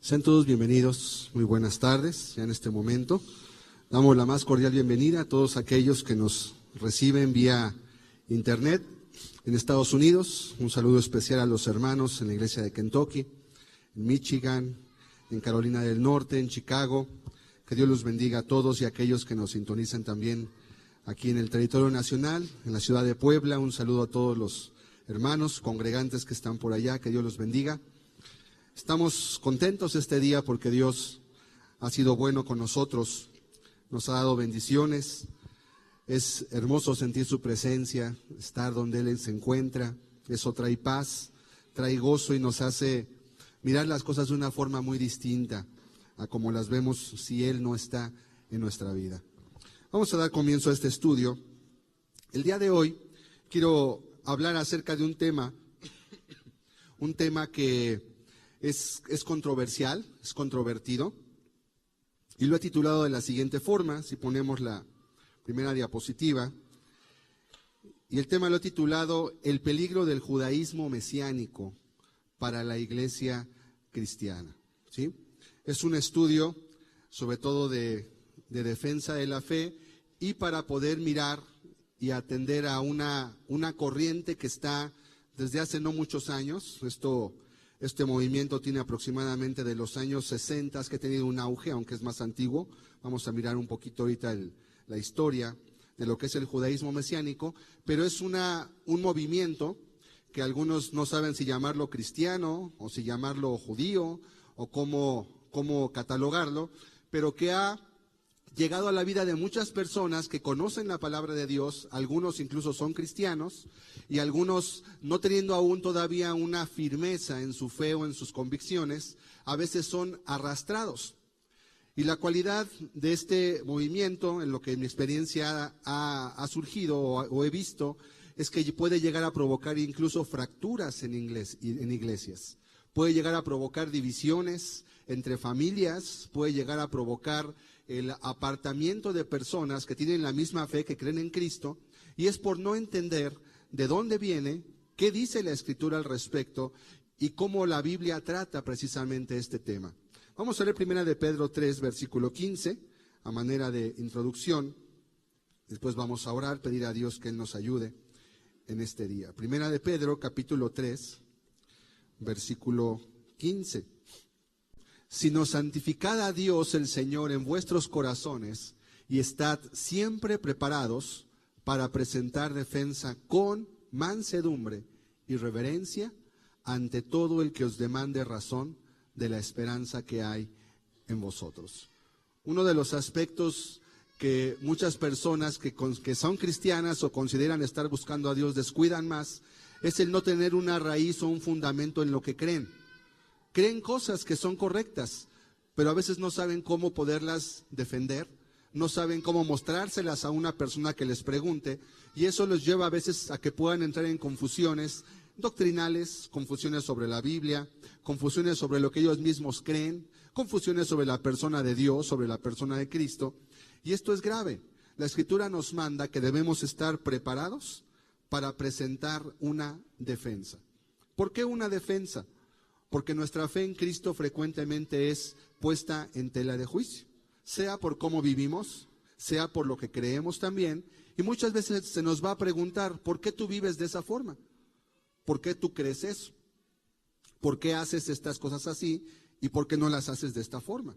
Sean todos bienvenidos, muy buenas tardes, ya en este momento. Damos la más cordial bienvenida a todos aquellos que nos reciben vía internet en Estados Unidos. Un saludo especial a los hermanos en la iglesia de Kentucky, en Michigan, en Carolina del Norte, en Chicago. Que Dios los bendiga a todos y a aquellos que nos sintonizan también aquí en el territorio nacional, en la ciudad de Puebla. Un saludo a todos los hermanos congregantes que están por allá, que Dios los bendiga. Estamos contentos este día porque Dios ha sido bueno con nosotros, nos ha dado bendiciones. Es hermoso sentir su presencia, estar donde Él se encuentra. Eso trae paz, trae gozo y nos hace mirar las cosas de una forma muy distinta a como las vemos si Él no está en nuestra vida. Vamos a dar comienzo a este estudio. El día de hoy quiero hablar acerca de un tema que es controversial, es controvertido, y lo he titulado de la siguiente forma, si ponemos la primera diapositiva, y el tema lo he titulado El peligro del judaísmo mesiánico para la iglesia cristiana, ¿sí? Es un estudio sobre todo de defensa de la fe y para poder mirar y atender a una corriente que está desde hace no muchos años. Este movimiento tiene aproximadamente de los años 60 que ha tenido un auge, aunque es más antiguo. Vamos a mirar un poquito ahorita la historia de lo que es el judaísmo mesiánico, pero es un movimiento que algunos no saben si llamarlo cristiano o si llamarlo judío o cómo catalogarlo, pero que ha llegado a la vida de muchas personas que conocen la palabra de Dios. Algunos incluso son cristianos y algunos, no teniendo aún todavía una firmeza en su fe o en sus convicciones, a veces son arrastrados. Y la cualidad de este movimiento, en lo que en mi experiencia ha surgido o he visto, es que puede llegar a provocar incluso fracturas en iglesias. Puede llegar a provocar divisiones entre familias, puede llegar a provocar el apartamiento de personas que tienen la misma fe, que creen en Cristo, y es por no entender de dónde viene, qué dice la Escritura al respecto y cómo la Biblia trata precisamente este tema. Vamos a leer 1 de Pedro 3, versículo 15, a manera de introducción. Después vamos a orar, pedir a Dios que Él nos ayude en este día. 1 de Pedro, capítulo 3, versículo 15. Sino santificad a Dios el Señor en vuestros corazones y estad siempre preparados para presentar defensa con mansedumbre y reverencia ante todo el que os demande razón de la esperanza que hay en vosotros. Uno de los aspectos que muchas personas que son cristianas o consideran estar buscando a Dios descuidan más es el no tener una raíz o un fundamento en lo que creen. Creen cosas que son correctas, pero a veces no saben cómo poderlas defender, no saben cómo mostrárselas a una persona que les pregunte, y eso los lleva a veces a que puedan entrar en confusiones doctrinales, confusiones sobre la Biblia, confusiones sobre lo que ellos mismos creen, confusiones sobre la persona de Dios, sobre la persona de Cristo, y esto es grave. La Escritura nos manda que debemos estar preparados para presentar una defensa. ¿Por qué una defensa? Porque nuestra fe en Cristo frecuentemente es puesta en tela de juicio, sea por cómo vivimos, sea por lo que creemos también, y muchas veces se nos va a preguntar, ¿por qué tú vives de esa forma? ¿Por qué tú crees eso? ¿Por qué haces estas cosas así y por qué no las haces de esta forma?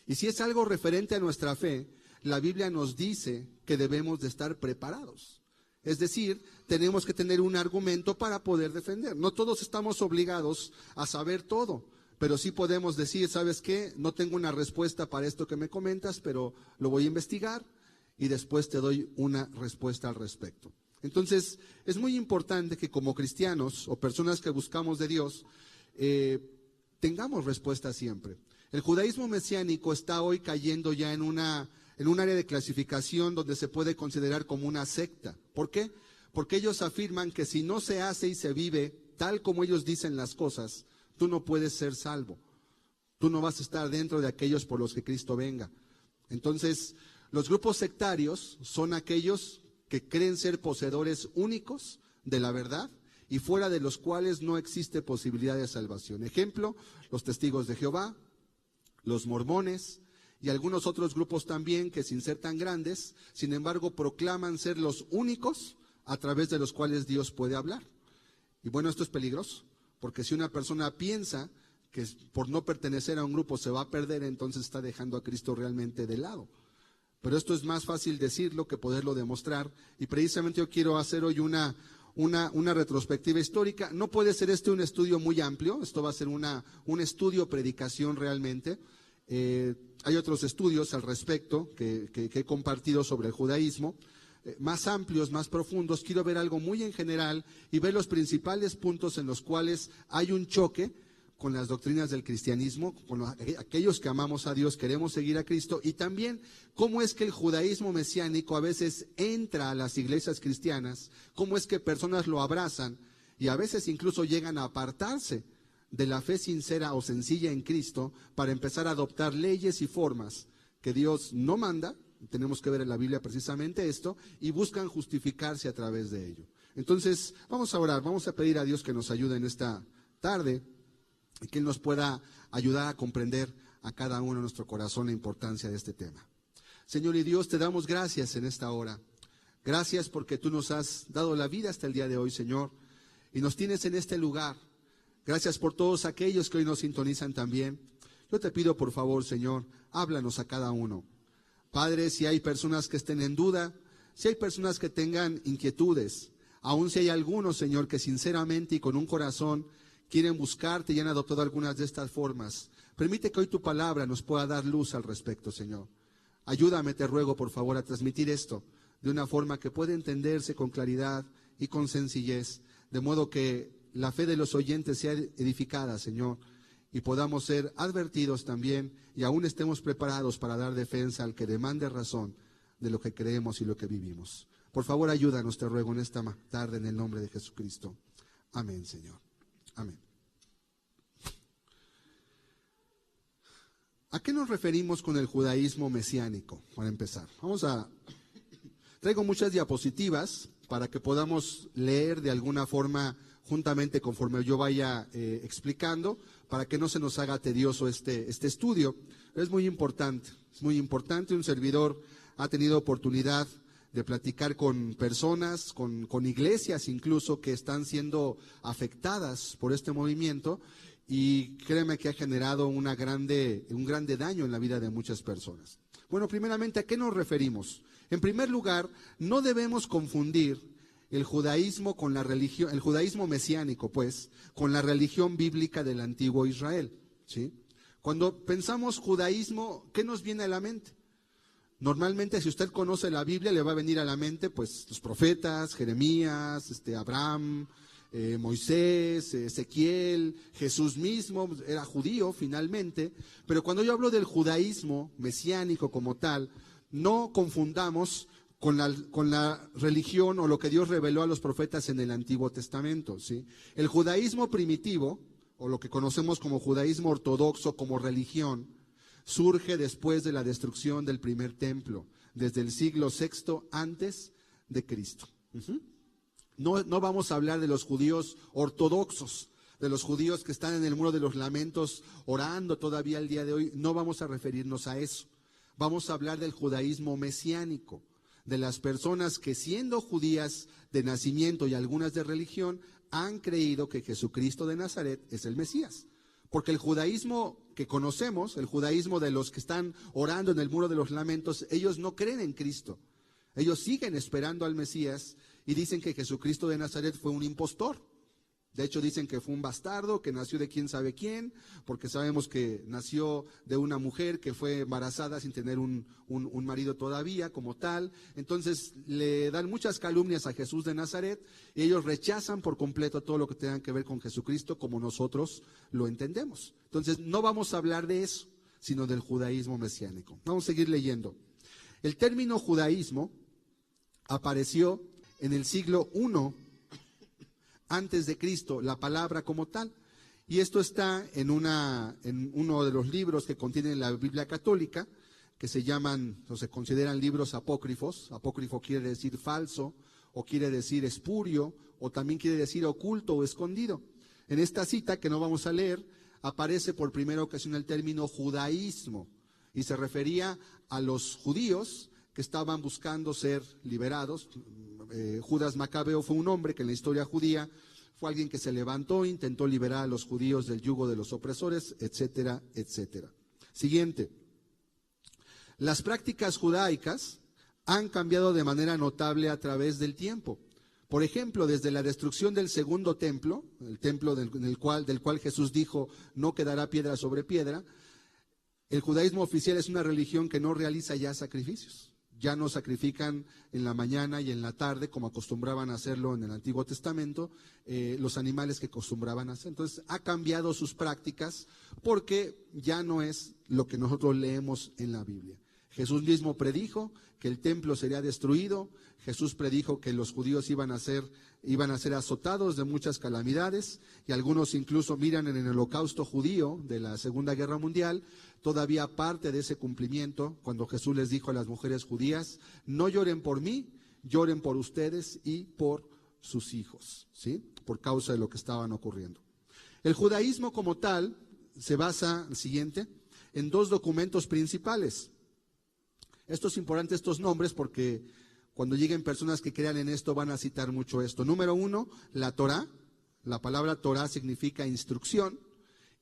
Y si es algo referente a nuestra fe, la Biblia nos dice que debemos de estar preparados. Es decir, tenemos que tener un argumento para poder defender. No todos estamos obligados a saber todo, pero sí podemos decir, ¿sabes qué? No tengo una respuesta para esto que me comentas, pero lo voy a investigar y después te doy una respuesta al respecto. Entonces, es muy importante que como cristianos o personas que buscamos de Dios, tengamos respuesta siempre. El judaísmo mesiánico está hoy cayendo ya en un área de clasificación donde se puede considerar como una secta. ¿Por qué? Porque ellos afirman que si no se hace y se vive tal como ellos dicen las cosas, tú no puedes ser salvo. Tú no vas a estar dentro de aquellos por los que Cristo venga. Entonces, los grupos sectarios son aquellos que creen ser poseedores únicos de la verdad y fuera de los cuales no existe posibilidad de salvación. Ejemplo, los testigos de Jehová, los mormones y algunos otros grupos también que, sin ser tan grandes, sin embargo proclaman ser los únicos a través de los cuales Dios puede hablar. Y bueno, esto es peligroso, porque si una persona piensa que por no pertenecer a un grupo se va a perder, entonces está dejando a Cristo realmente de lado. Pero esto es más fácil decirlo que poderlo demostrar, y precisamente yo quiero hacer hoy una retrospectiva histórica. No puede ser este un estudio muy amplio, esto va a ser un estudio predicación realmente. Hay otros estudios al respecto que he compartido sobre el judaísmo, más amplios, más profundos. Quiero ver algo muy en general y ver los principales puntos en los cuales hay un choque con las doctrinas del cristianismo, con aquellos que amamos a Dios, queremos seguir a Cristo, y también cómo es que el judaísmo mesiánico a veces entra a las iglesias cristianas, cómo es que personas lo abrazan y a veces incluso llegan a apartarse de la fe sincera o sencilla en Cristo para empezar a adoptar leyes y formas que Dios no manda. Tenemos que ver en la Biblia precisamente esto, y buscan justificarse a través de ello. Entonces, vamos a orar, vamos a pedir a Dios que nos ayude en esta tarde y que Él nos pueda ayudar a comprender a cada uno de nuestro corazón la importancia de este tema. Señor y Dios, te damos gracias en esta hora. Gracias porque tú nos has dado la vida hasta el día de hoy, Señor, y nos tienes en este lugar. Gracias por todos aquellos que hoy nos sintonizan también. Yo te pido, por favor, Señor, háblanos a cada uno. Padre, si hay personas que estén en duda, si hay personas que tengan inquietudes, aun si hay algunos, Señor, que sinceramente y con un corazón quieren buscarte y han adoptado algunas de estas formas, permite que hoy tu palabra nos pueda dar luz al respecto, Señor. Ayúdame, te ruego, por favor, a transmitir esto de una forma que pueda entenderse con claridad y con sencillez, de modo que la fe de los oyentes sea edificada, Señor, y podamos ser advertidos también y aún estemos preparados para dar defensa al que demande razón de lo que creemos y lo que vivimos. Por favor, ayúdanos, te ruego, en esta tarde, en el nombre de Jesucristo. Amén, Señor. Amén. ¿A qué nos referimos con el judaísmo mesiánico? Para empezar, traigo muchas diapositivas para que podamos leer de alguna forma juntamente conforme yo vaya explicando, para que no se nos haga tedioso este estudio. Es muy importante. Un servidor ha tenido oportunidad de platicar con personas, con iglesias incluso, que están siendo afectadas por este movimiento, y créeme que ha generado un grande daño en la vida de muchas personas. Bueno, primeramente, ¿a qué nos referimos? En primer lugar, no debemos confundir el judaísmo con la religión, el judaísmo mesiánico, pues, con la religión bíblica del antiguo Israel, ¿sí? Cuando pensamos judaísmo, ¿qué nos viene a la mente? Normalmente, si usted conoce la Biblia, le va a venir a la mente, pues, los profetas, Jeremías, Abraham, Moisés, Ezequiel, Jesús mismo, era judío finalmente. Pero cuando yo hablo del judaísmo mesiánico como tal, no confundamos con la religión o lo que Dios reveló a los profetas en el Antiguo Testamento, ¿sí? El judaísmo primitivo, o lo que conocemos como judaísmo ortodoxo como religión, surge después de la destrucción del primer templo, desde el siglo VI antes de Cristo. No vamos a hablar de los judíos ortodoxos, de los judíos que están en el muro de los lamentos orando todavía el día de hoy. No vamos a referirnos a eso. Vamos a hablar del judaísmo mesiánico, de las personas que, siendo judías de nacimiento y algunas de religión, han creído que Jesucristo de Nazaret es el Mesías. Porque el judaísmo que conocemos, el judaísmo de los que están orando en el muro de los lamentos, ellos no creen en Cristo. Ellos siguen esperando al Mesías y dicen que Jesucristo de Nazaret fue un impostor. De hecho, dicen que fue un bastardo, que nació de quién sabe quién, porque sabemos que nació de una mujer que fue embarazada sin tener un marido todavía como tal. Entonces, le dan muchas calumnias a Jesús de Nazaret y ellos rechazan por completo todo lo que tenga que ver con Jesucristo como nosotros lo entendemos. Entonces, no vamos a hablar de eso, sino del judaísmo mesiánico. Vamos a seguir leyendo. El término judaísmo apareció en el siglo I antes de Cristo, la palabra como tal. Y esto está en uno de los libros que contienen la Biblia católica, que se llaman, o se consideran libros apócrifos. Apócrifo quiere decir falso, o quiere decir espurio, o también quiere decir oculto o escondido. En esta cita que no vamos a leer, aparece por primera ocasión el término judaísmo y se refería a los judíos que estaban buscando ser liberados. Judas Macabeo fue un hombre que en la historia judía fue alguien que se levantó, intentó liberar a los judíos del yugo de los opresores, etcétera, etcétera. Siguiente. Las prácticas judaicas han cambiado de manera notable a través del tiempo. Por ejemplo, desde la destrucción del segundo templo, el templo del cual Jesús dijo, no quedará piedra sobre piedra, el judaísmo oficial es una religión que no realiza ya sacrificios. Ya no sacrifican en la mañana y en la tarde, como acostumbraban a hacerlo en el Antiguo Testamento, los animales que acostumbraban a hacer. Entonces, ha cambiado sus prácticas porque ya no es lo que nosotros leemos en la Biblia. Jesús mismo predijo que el templo sería destruido. Jesús predijo que los judíos iban a ser azotados de muchas calamidades, y algunos incluso miran en el holocausto judío de la Segunda Guerra Mundial, todavía parte de ese cumplimiento, cuando Jesús les dijo a las mujeres judías, no lloren por mí, lloren por ustedes y por sus hijos, ¿sí? Por causa de lo que estaban ocurriendo. El judaísmo como tal se basa, el siguiente, en dos documentos principales. Esto es importante, estos nombres, porque cuando lleguen personas que crean en esto van a citar mucho esto. Número uno, la Torá. La palabra Torá significa instrucción.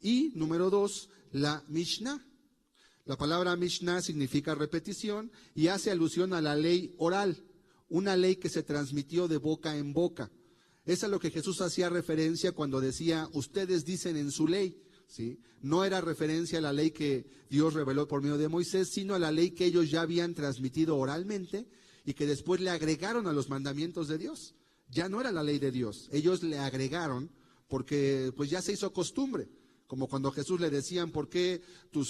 Y número dos, la Mishnah. La palabra Mishnah significa repetición y hace alusión a la ley oral, una ley que se transmitió de boca en boca. Es a lo que Jesús hacía referencia cuando decía, ustedes dicen en su ley. ¿Sí? No era referencia a la ley que Dios reveló por medio de Moisés, sino a la ley que ellos ya habían transmitido oralmente y que después le agregaron a los mandamientos de Dios. Ya no era la ley de Dios, ellos le agregaron porque pues ya se hizo costumbre, como cuando Jesús le decían, ¿por qué tú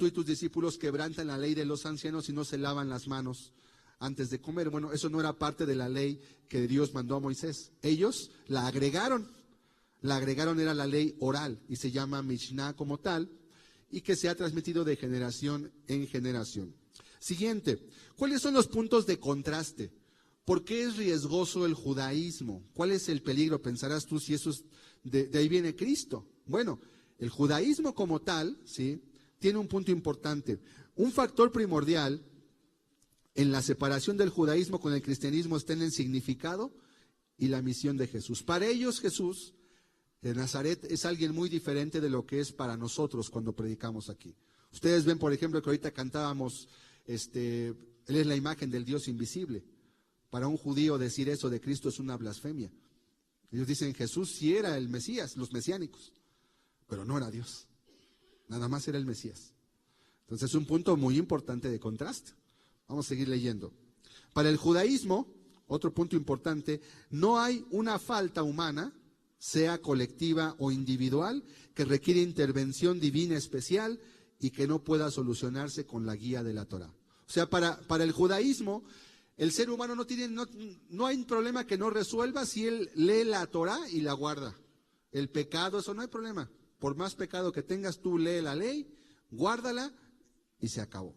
y tus discípulos quebrantan la ley de los ancianos y no se lavan las manos antes de comer? Bueno, eso no era parte de la ley que Dios mandó a Moisés, ellos la agregaron. La agregaron, era la ley oral y se llama Mishnah como tal, y que se ha transmitido de generación en generación. Siguiente, ¿cuáles son los puntos de contraste? ¿Por qué es riesgoso el judaísmo? ¿Cuál es el peligro? Pensarás tú si eso es de ahí viene Cristo. Bueno, el judaísmo como tal, ¿sí?, tiene un punto importante. Un factor primordial en la separación del judaísmo con el cristianismo está en el significado y la misión de Jesús. Para ellos Jesús de Nazaret es alguien muy diferente de lo que es para nosotros cuando predicamos aquí. Ustedes ven, por ejemplo, que ahorita cantábamos, Él es la imagen del Dios invisible. Para un judío decir eso de Cristo es una blasfemia. Ellos dicen, Jesús sí era el Mesías, los mesiánicos, pero no era Dios. Nada más era el Mesías. Entonces es un punto muy importante de contraste. Vamos a seguir leyendo. Para el judaísmo, otro punto importante, no hay una falta humana, sea colectiva o individual, que requiere intervención divina especial y que no pueda solucionarse con la guía de la Torá. O sea, para el judaísmo, el ser humano no hay un problema que no resuelva si él lee la Torá y la guarda. El pecado, eso no hay problema. Por más pecado que tengas, tú lee la ley, guárdala y se acabó.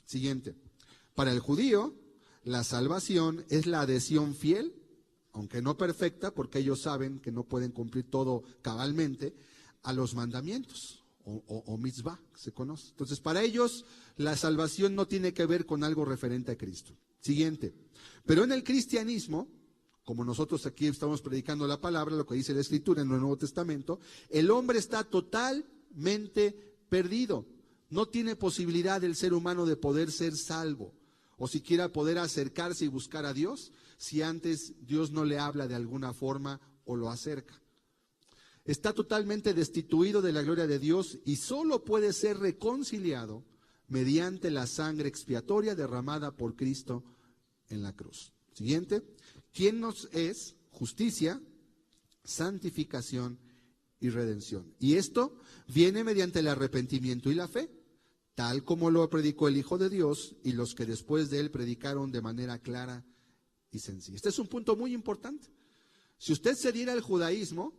Siguiente. Para el judío, la salvación es la adhesión fiel, aunque no perfecta, porque ellos saben que no pueden cumplir todo cabalmente, a los mandamientos, o mitzvah, se conoce. Entonces, para ellos, la salvación no tiene que ver con algo referente a Cristo. Siguiente. Pero en el cristianismo, como nosotros aquí estamos predicando la palabra, lo que dice la Escritura en el Nuevo Testamento, el hombre está totalmente perdido. No tiene posibilidad el ser humano de poder ser salvo, o siquiera poder acercarse y buscar a Dios, si antes Dios no le habla de alguna forma o lo acerca. Está totalmente destituido de la gloria de Dios y solo puede ser reconciliado mediante la sangre expiatoria derramada por Cristo en la cruz. Siguiente. ¿Quién nos es? Justicia, santificación y redención. Y esto viene mediante el arrepentimiento y la fe, tal como lo predicó el Hijo de Dios y los que después de él predicaron de manera clara y sencilla. Este es un punto muy importante. Si usted se diera al judaísmo,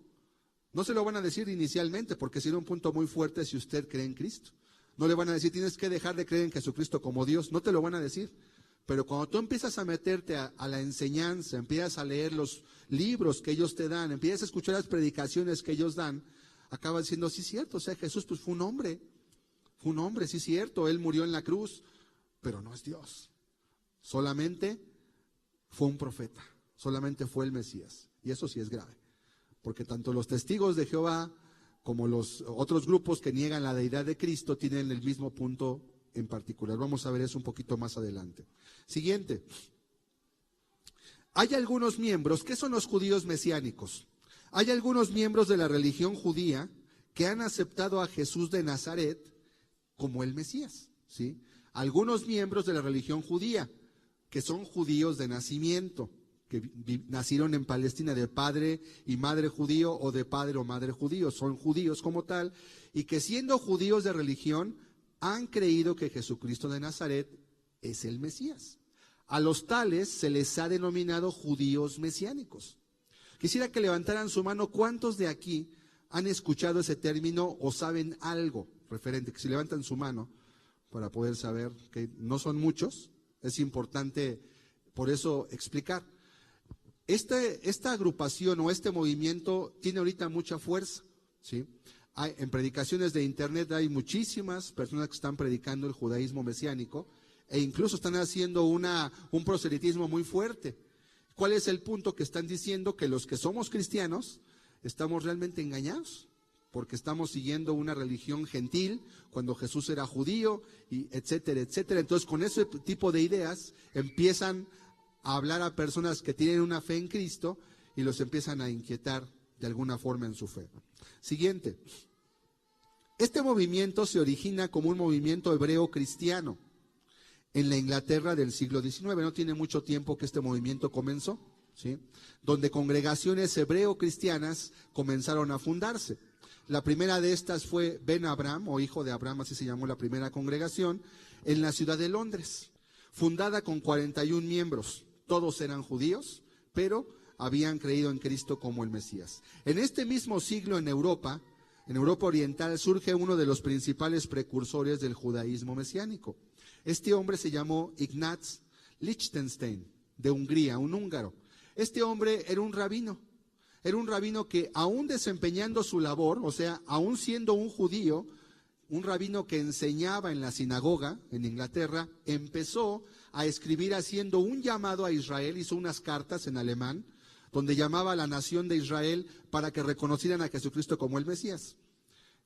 no se lo van a decir inicialmente, porque sería un punto muy fuerte si usted cree en Cristo. No le van a decir, tienes que dejar de creer en Jesucristo como Dios. No te lo van a decir. Pero cuando tú empiezas a meterte a la enseñanza, empiezas a leer los libros que ellos te dan, empiezas a escuchar las predicaciones que ellos dan, acaba diciendo, sí, cierto, o sea, Jesús pues fue un hombre, sí, cierto, él murió en la cruz, pero no es Dios. Solamente fue un profeta, solamente fue el Mesías. Y eso sí es grave, porque tanto los testigos de Jehová como los otros grupos que niegan la deidad de Cristo tienen el mismo punto en particular. Vamos a ver eso un poquito más adelante. Siguiente. Hay algunos miembros, ¿qué son los judíos mesiánicos? Hay algunos miembros de la religión judía que han aceptado a Jesús de Nazaret como el Mesías, ¿sí? Algunos miembros de la religión judía, que son judíos de nacimiento, que nacieron en Palestina de padre y madre judío o de padre o madre judío, son judíos como tal, y que siendo judíos de religión han creído que Jesucristo de Nazaret es el Mesías. A los tales se les ha denominado judíos mesiánicos. Quisiera que levantaran su mano, ¿cuántos de aquí han escuchado ese término o saben algo referente? Que si levantan su mano para poder saber, que no son muchos, es importante por eso explicar. Esta agrupación o este movimiento tiene ahorita mucha fuerza, ¿sí? En predicaciones de internet hay muchísimas personas que están predicando el judaísmo mesiánico e incluso están haciendo un proselitismo muy fuerte. ¿Cuál es el punto? Que están diciendo que los que somos cristianos estamos realmente engañados, porque estamos siguiendo una religión gentil cuando Jesús era judío, y etcétera, etcétera. Entonces, con ese tipo de ideas empiezan a hablar a personas que tienen una fe en Cristo y los empiezan a inquietar de alguna forma en su fe. Siguiente. Este movimiento se origina como un movimiento hebreo cristiano en la Inglaterra del siglo XIX. No tiene mucho tiempo que este movimiento comenzó, ¿sí? Donde congregaciones hebreo-cristianas comenzaron a fundarse. La primera de estas fue Ben Abraham, o hijo de Abraham, así se llamó la primera congregación, en la ciudad de Londres, fundada con 41 miembros. Todos eran judíos, pero habían creído en Cristo como el Mesías. En este mismo siglo en Europa Oriental, surge uno de los principales precursores del judaísmo mesiánico. Este hombre se llamó Ignaz Liechtenstein, de Hungría, un húngaro. Este hombre era un rabino que aún desempeñando su labor, o sea, aún siendo un judío, un rabino que enseñaba en la sinagoga en Inglaterra, empezó a escribir haciendo un llamado a Israel, hizo unas cartas en alemán, donde llamaba a la nación de Israel para que reconocieran a Jesucristo como el Mesías.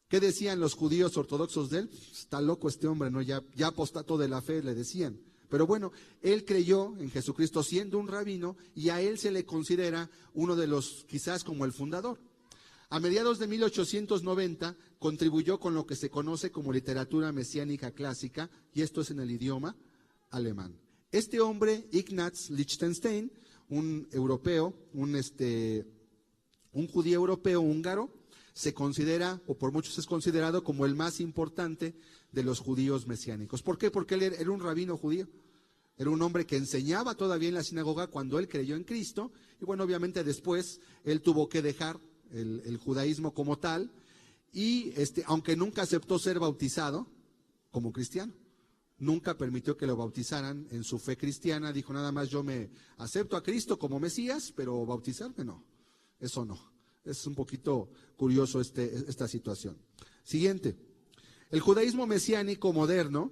¿Qué decían los judíos ortodoxos de él? Está loco este hombre, ¿no? Ya apostató de la fe, le decían. Pero bueno, él creyó en Jesucristo siendo un rabino y a él se le considera uno de los, quizás como el fundador. A mediados de 1890 contribuyó con lo que se conoce como literatura mesiánica clásica, y esto es en el idioma alemán. Este hombre, Ignaz Liechtenstein, un europeo, un judío europeo húngaro, se considera, o por muchos es considerado como el más importante de los judíos mesiánicos. ¿Por qué? Porque él era un rabino judío. Era un hombre que enseñaba todavía en la sinagoga cuando él creyó en Cristo, y bueno, obviamente después él tuvo que dejar el judaísmo como tal, y aunque nunca aceptó ser bautizado como cristiano, nunca permitió que lo bautizaran en su fe cristiana, dijo nada más: yo me acepto a Cristo como Mesías, pero bautizarme no, eso no. Es un poquito curioso esta situación. Siguiente, el judaísmo mesiánico moderno,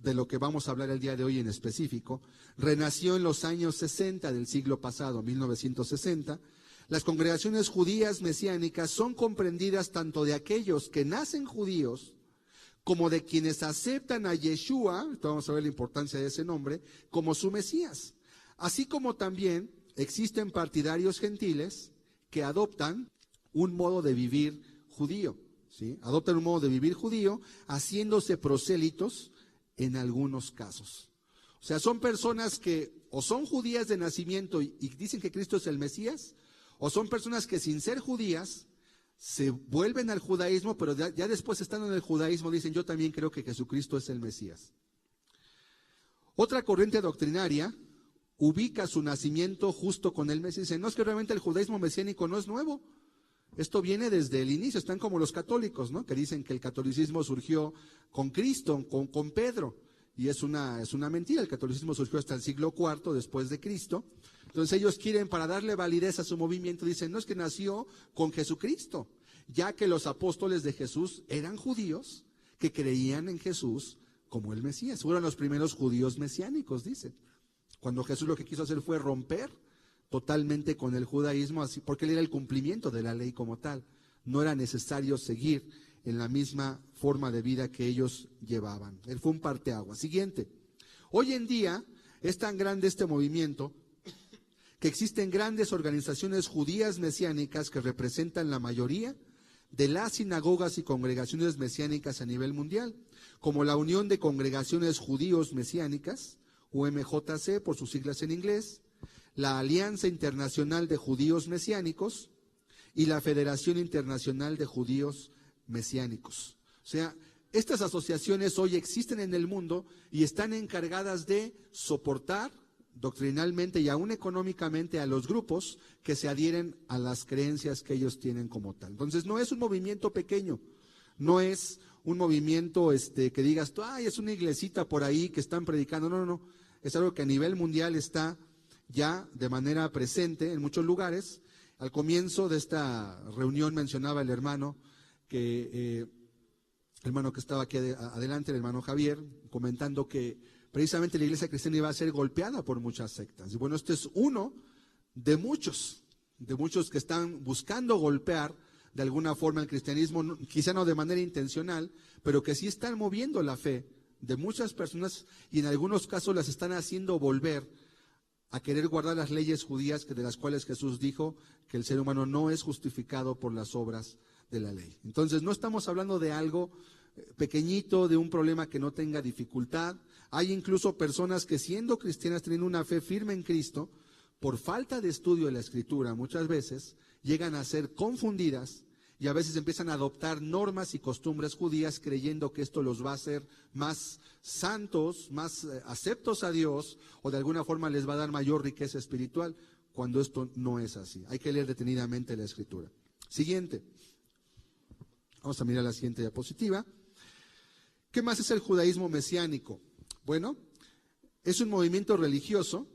de lo que vamos a hablar el día de hoy en específico, renació en los años 60 del siglo pasado, 1960. Las congregaciones judías mesiánicas son comprendidas tanto de aquellos que nacen judíos como de quienes aceptan a Yeshua, vamos a ver la importancia de ese nombre, como su Mesías. Así como también existen partidarios gentiles que adoptan un modo de vivir judío, ¿sí? Adoptan un modo de vivir judío haciéndose prosélitos en algunos casos. O sea, son personas que o son judías de nacimiento y dicen que Cristo es el Mesías, o son personas que sin ser judías se vuelven al judaísmo, pero ya después estando en el judaísmo dicen: yo también creo que Jesucristo es el Mesías. Otra corriente doctrinaria ubica su nacimiento justo con el Mesías. Dice: no, es que realmente el judaísmo mesiánico no es nuevo. Esto viene desde el inicio. Están como los católicos, ¿no? Que dicen que el catolicismo surgió con Cristo, con Pedro. Y es una mentira. El catolicismo surgió hasta el siglo IV después de Cristo. Entonces ellos quieren, para darle validez a su movimiento, dicen: no, es que nació con Jesucristo. ya que los apóstoles de Jesús eran judíos que creían en Jesús como el Mesías. Fueron los primeros judíos mesiánicos, dice. Cuando Jesús lo que quiso hacer fue romper totalmente con el judaísmo, así, porque él era el cumplimiento de la ley como tal. No era necesario seguir en la misma forma de vida que ellos llevaban. Él fue un parteaguas. Siguiente. Hoy en día es tan grande este movimiento que existen grandes organizaciones judías mesiánicas que representan la mayoría de las sinagogas y congregaciones mesiánicas a nivel mundial, como la Unión de Congregaciones Judíos Mesiánicas, UMJC por sus siglas en inglés, la Alianza Internacional de Judíos Mesiánicos y la Federación Internacional de Judíos Mesiánicos. O sea, estas asociaciones hoy existen en el mundo y están encargadas de soportar doctrinalmente y aún económicamente a los grupos que se adhieren a las creencias que ellos tienen como tal. Entonces no es un movimiento pequeño, no es un movimiento que digas, ay, es una iglesita por ahí que están predicando. No, no, no, es algo que a nivel mundial está ya de manera presente en muchos lugares. Al comienzo de esta reunión mencionaba el hermano que estaba aquí adelante, el hermano Javier, comentando que precisamente la iglesia cristiana iba a ser golpeada por muchas sectas. Y bueno, este es uno de muchos que están buscando golpear de alguna forma el cristianismo, quizá no de manera intencional, pero que sí están moviendo la fe de muchas personas y en algunos casos las están haciendo volver a querer guardar las leyes judías de las cuales Jesús dijo que el ser humano no es justificado por las obras de la ley. Entonces no estamos hablando de algo pequeñito, de un problema que no tenga dificultad. Hay incluso personas que siendo cristianas, teniendo una fe firme en Cristo, por falta de estudio de la Escritura, muchas veces llegan a ser confundidas y a veces empiezan a adoptar normas y costumbres judías creyendo que esto los va a hacer más santos, más aceptos a Dios, o de alguna forma les va a dar mayor riqueza espiritual, cuando esto no es así. Hay que leer detenidamente la Escritura. Siguiente. Vamos a mirar la siguiente diapositiva. ¿Qué más es el judaísmo mesiánico? Bueno, es un movimiento religioso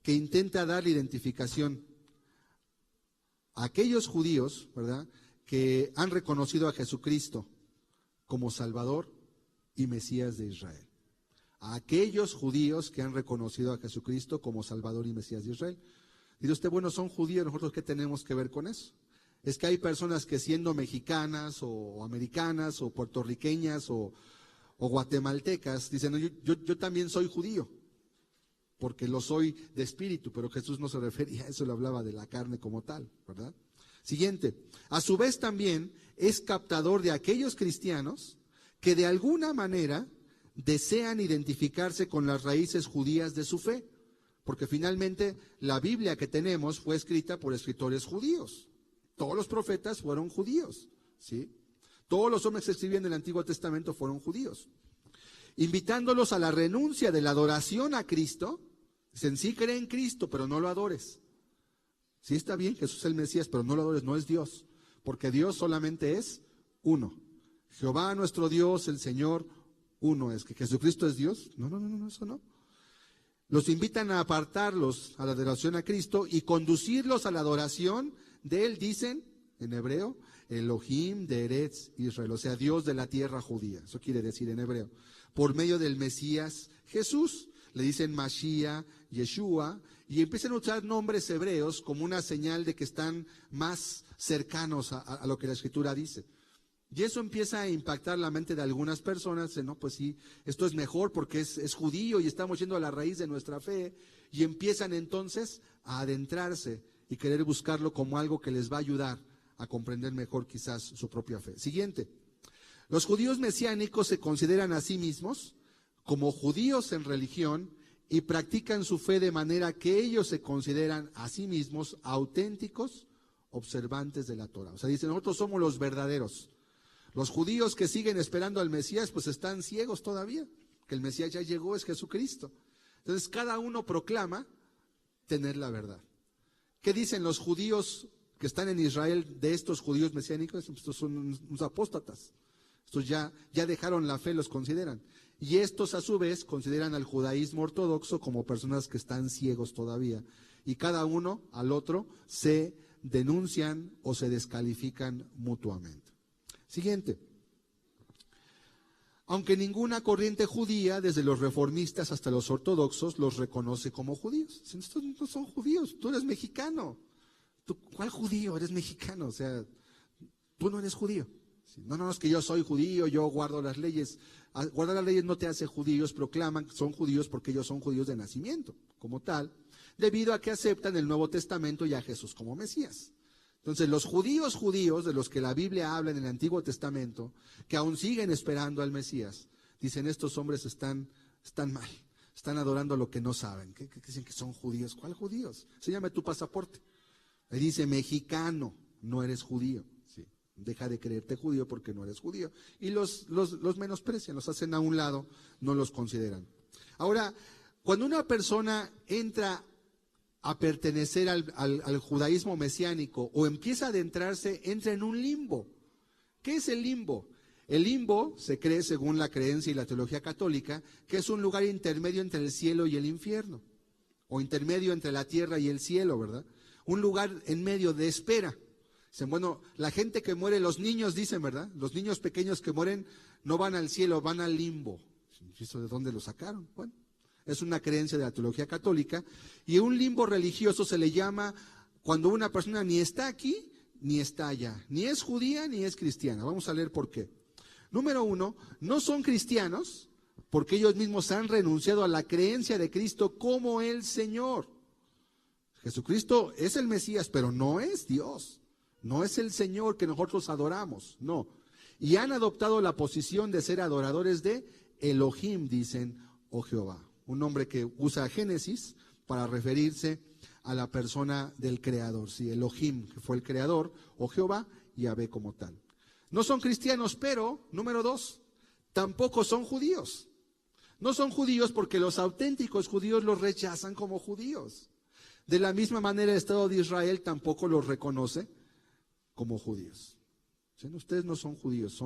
que intenta dar identificación a aquellos judíos, ¿verdad?, que han reconocido a Jesucristo como Salvador y Mesías de Israel. A aquellos judíos que han reconocido a Jesucristo como Salvador y Mesías de Israel. Dice usted, bueno, son judíos, ¿nosotros qué tenemos que ver con eso? Es que hay personas que siendo mexicanas o americanas o puertorriqueñas o guatemaltecas, dicen, no, yo también soy judío, porque lo soy de espíritu, pero Jesús no se refería a eso, le hablaba de la carne como tal, ¿verdad? Siguiente, a su vez también es captador de aquellos cristianos que de alguna manera desean identificarse con las raíces judías de su fe, porque finalmente la Biblia que tenemos fue escrita por escritores judíos. Todos los profetas fueron judíos, ¿sí? Todos los hombres que escribían el Antiguo Testamento fueron judíos. Invitándolos a la renuncia de la adoración a Cristo. Dicen, sí cree en Cristo, pero no lo adores. Sí está bien, Jesús es el Mesías, pero no lo adores, no es Dios. Porque Dios solamente es uno. Jehová nuestro Dios, el Señor, uno es. ¿Que Jesucristo es Dios? No, eso no. Los invitan a apartarlos a la adoración a Cristo y conducirlos a la adoración de Él, dicen en hebreo, Elohim de Eretz Israel, o sea, Dios de la tierra judía. Eso quiere decir en hebreo. Por medio del Mesías Jesús, le dicen Mashiach, Yeshua, y empiezan a usar nombres hebreos como una señal de que están más cercanos a lo que la Escritura dice. Y eso empieza a impactar la mente de algunas personas. Dicen, no, pues sí, esto es mejor porque es judío y estamos yendo a la raíz de nuestra fe. Y empiezan entonces a adentrarse y querer buscarlo como algo que les va a ayudar a comprender mejor quizás su propia fe. Siguiente. Los judíos mesiánicos se consideran a sí mismos como judíos en religión y practican su fe de manera que ellos se consideran a sí mismos auténticos observantes de la Torah. O sea, dicen, nosotros somos los verdaderos. Los judíos que siguen esperando al Mesías, pues están ciegos todavía, que el Mesías ya llegó, es Jesucristo. Entonces, cada uno proclama tener la verdad. ¿Qué dicen los judíos que están en Israel de estos judíos mesiánicos? Estos son unos apóstatas. Estos ya dejaron la fe, los consideran. Y estos a su vez consideran al judaísmo ortodoxo como personas que están ciegos todavía. Y cada uno al otro se denuncian o se descalifican mutuamente. Siguiente. Aunque ninguna corriente judía, desde los reformistas hasta los ortodoxos, los reconoce como judíos. Estos no son judíos, tú eres mexicano. ¿Cuál judío? Eres mexicano, o sea, tú no eres judío. No, es que yo soy judío, yo guardo las leyes. Guardar las leyes no te hace judíos, proclaman que son judíos porque ellos son judíos de nacimiento, como tal, debido a que aceptan el Nuevo Testamento y a Jesús como Mesías. Entonces, los judíos de los que la Biblia habla en el Antiguo Testamento, que aún siguen esperando al Mesías, dicen, estos hombres están mal, están adorando lo que no saben. ¿Qué dicen que son judíos? ¿Cuál judíos? Enséñame tu pasaporte. Ahí dice mexicano, no eres judío. Sí. Deja de creerte judío porque no eres judío. Y los menosprecian, los hacen a un lado, no los consideran. Ahora, cuando una persona entra a pertenecer al judaísmo mesiánico o empieza a adentrarse, entra en un limbo. ¿Qué es el limbo? El limbo se cree, según la creencia y la teología católica, que es un lugar intermedio entre el cielo y el infierno, o intermedio entre la tierra y el cielo, ¿verdad? Un lugar en medio de espera. Dicen, bueno, la gente que muere, los niños dicen, ¿verdad? Los niños pequeños que mueren no van al cielo, van al limbo. ¿Eso de dónde lo sacaron? Bueno, es una creencia de la teología católica, y un limbo religioso se le llama cuando una persona ni está aquí ni está allá, ni es judía ni es cristiana. Vamos a leer por qué. Número 1, no son cristianos porque ellos mismos han renunciado a la creencia de Cristo como el Señor. Jesucristo es el Mesías, pero no es Dios, no es el Señor que nosotros adoramos, no. Y han adoptado la posición de ser adoradores de Elohim, dicen, o Jehová. Un nombre que usa Génesis para referirse a la persona del creador, sí, Elohim, que fue el creador, o Jehová, y Yahvé como tal. No son cristianos, pero, número 2, tampoco son judíos. No son judíos porque los auténticos judíos los rechazan como judíos. De la misma manera el Estado de Israel tampoco los reconoce como judíos. ¿Sí? Ustedes no son judíos,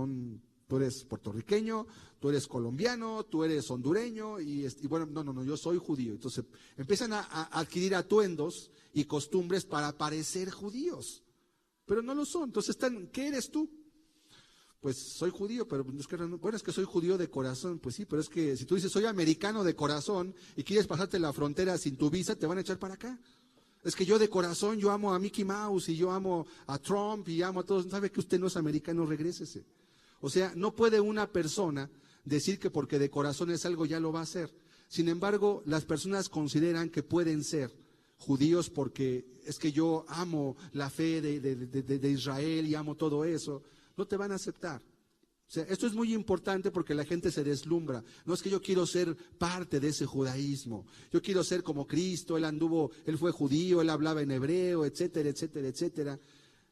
tú eres puertorriqueño, tú eres colombiano, tú eres hondureño, y bueno, no, yo soy judío. Entonces empiezan a adquirir atuendos y costumbres para parecer judíos, pero no lo son. Entonces ¿qué eres tú? Pues soy judío, pero es que soy judío de corazón. Pues sí, pero es que si tú dices soy americano de corazón y quieres pasarte la frontera sin tu visa, te van a echar para acá. Es que yo de corazón, yo amo a Mickey Mouse y yo amo a Trump y amo a todos. ¿Sabe que usted no es americano? Regrésese. O sea, no puede una persona decir que porque de corazón es algo ya lo va a hacer. Sin embargo, las personas consideran que pueden ser judíos porque es que yo amo la fe de Israel y amo todo eso. No te van a aceptar. O sea, esto es muy importante porque la gente se deslumbra. No es que yo quiero ser parte de ese judaísmo. Yo quiero ser como Cristo, él fue judío, él hablaba en hebreo, etcétera, etcétera, etcétera.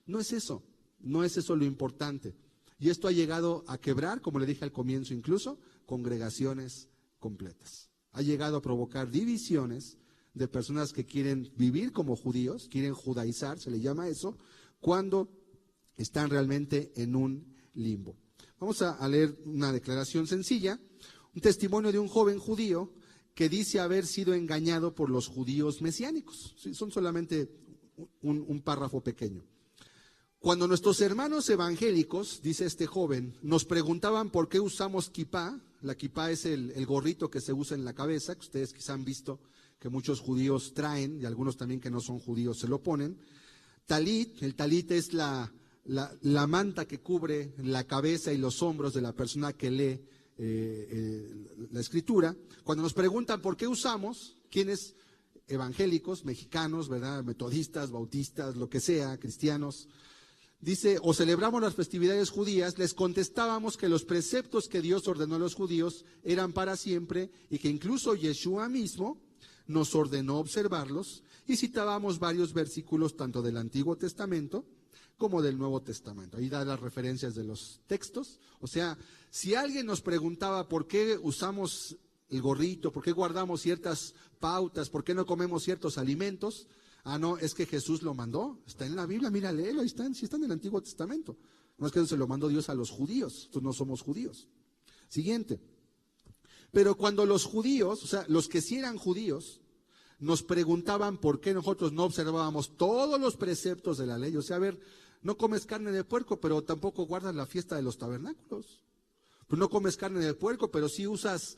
No es eso lo importante. Y esto ha llegado a quebrar, como le dije al comienzo incluso, congregaciones completas. Ha llegado a provocar divisiones de personas que quieren vivir como judíos, quieren judaizar, se le llama eso, cuando están realmente en un limbo. Vamos a leer una declaración sencilla, un testimonio de un joven judío que dice haber sido engañado por los judíos mesiánicos. Sí, son solamente un párrafo pequeño. Cuando nuestros hermanos evangélicos, dice este joven, nos preguntaban por qué usamos kipá, la kipá es el gorrito que se usa en la cabeza, que ustedes quizá han visto que muchos judíos traen, y algunos también que no son judíos se lo ponen. Talit, el talit es la manta que cubre la cabeza y los hombros de la persona que lee la escritura. Cuando nos preguntan por qué usamos, ¿quiénes? Evangélicos, mexicanos, ¿verdad? Metodistas, bautistas, lo que sea, cristianos. Dice, o celebramos las festividades judías, les contestábamos que los preceptos que Dios ordenó a los judíos eran para siempre y que incluso Yeshua mismo nos ordenó observarlos, y citábamos varios versículos tanto del Antiguo Testamento como del Nuevo Testamento. Ahí da las referencias de los textos. O sea, si alguien nos preguntaba por qué usamos el gorrito, por qué guardamos ciertas pautas, por qué no comemos ciertos alimentos, no, es que Jesús lo mandó, está en la Biblia, mira, léelo, ahí están, sí está en el Antiguo Testamento. No es que se lo mandó Dios a los judíos, nosotros no somos judíos. Siguiente. Pero cuando los judíos, o sea, los que sí eran judíos, nos preguntaban por qué nosotros no observábamos todos los preceptos de la ley. O sea, a ver, no comes carne de puerco, pero tampoco guardas la fiesta de los tabernáculos. Pues no comes carne de puerco, pero sí usas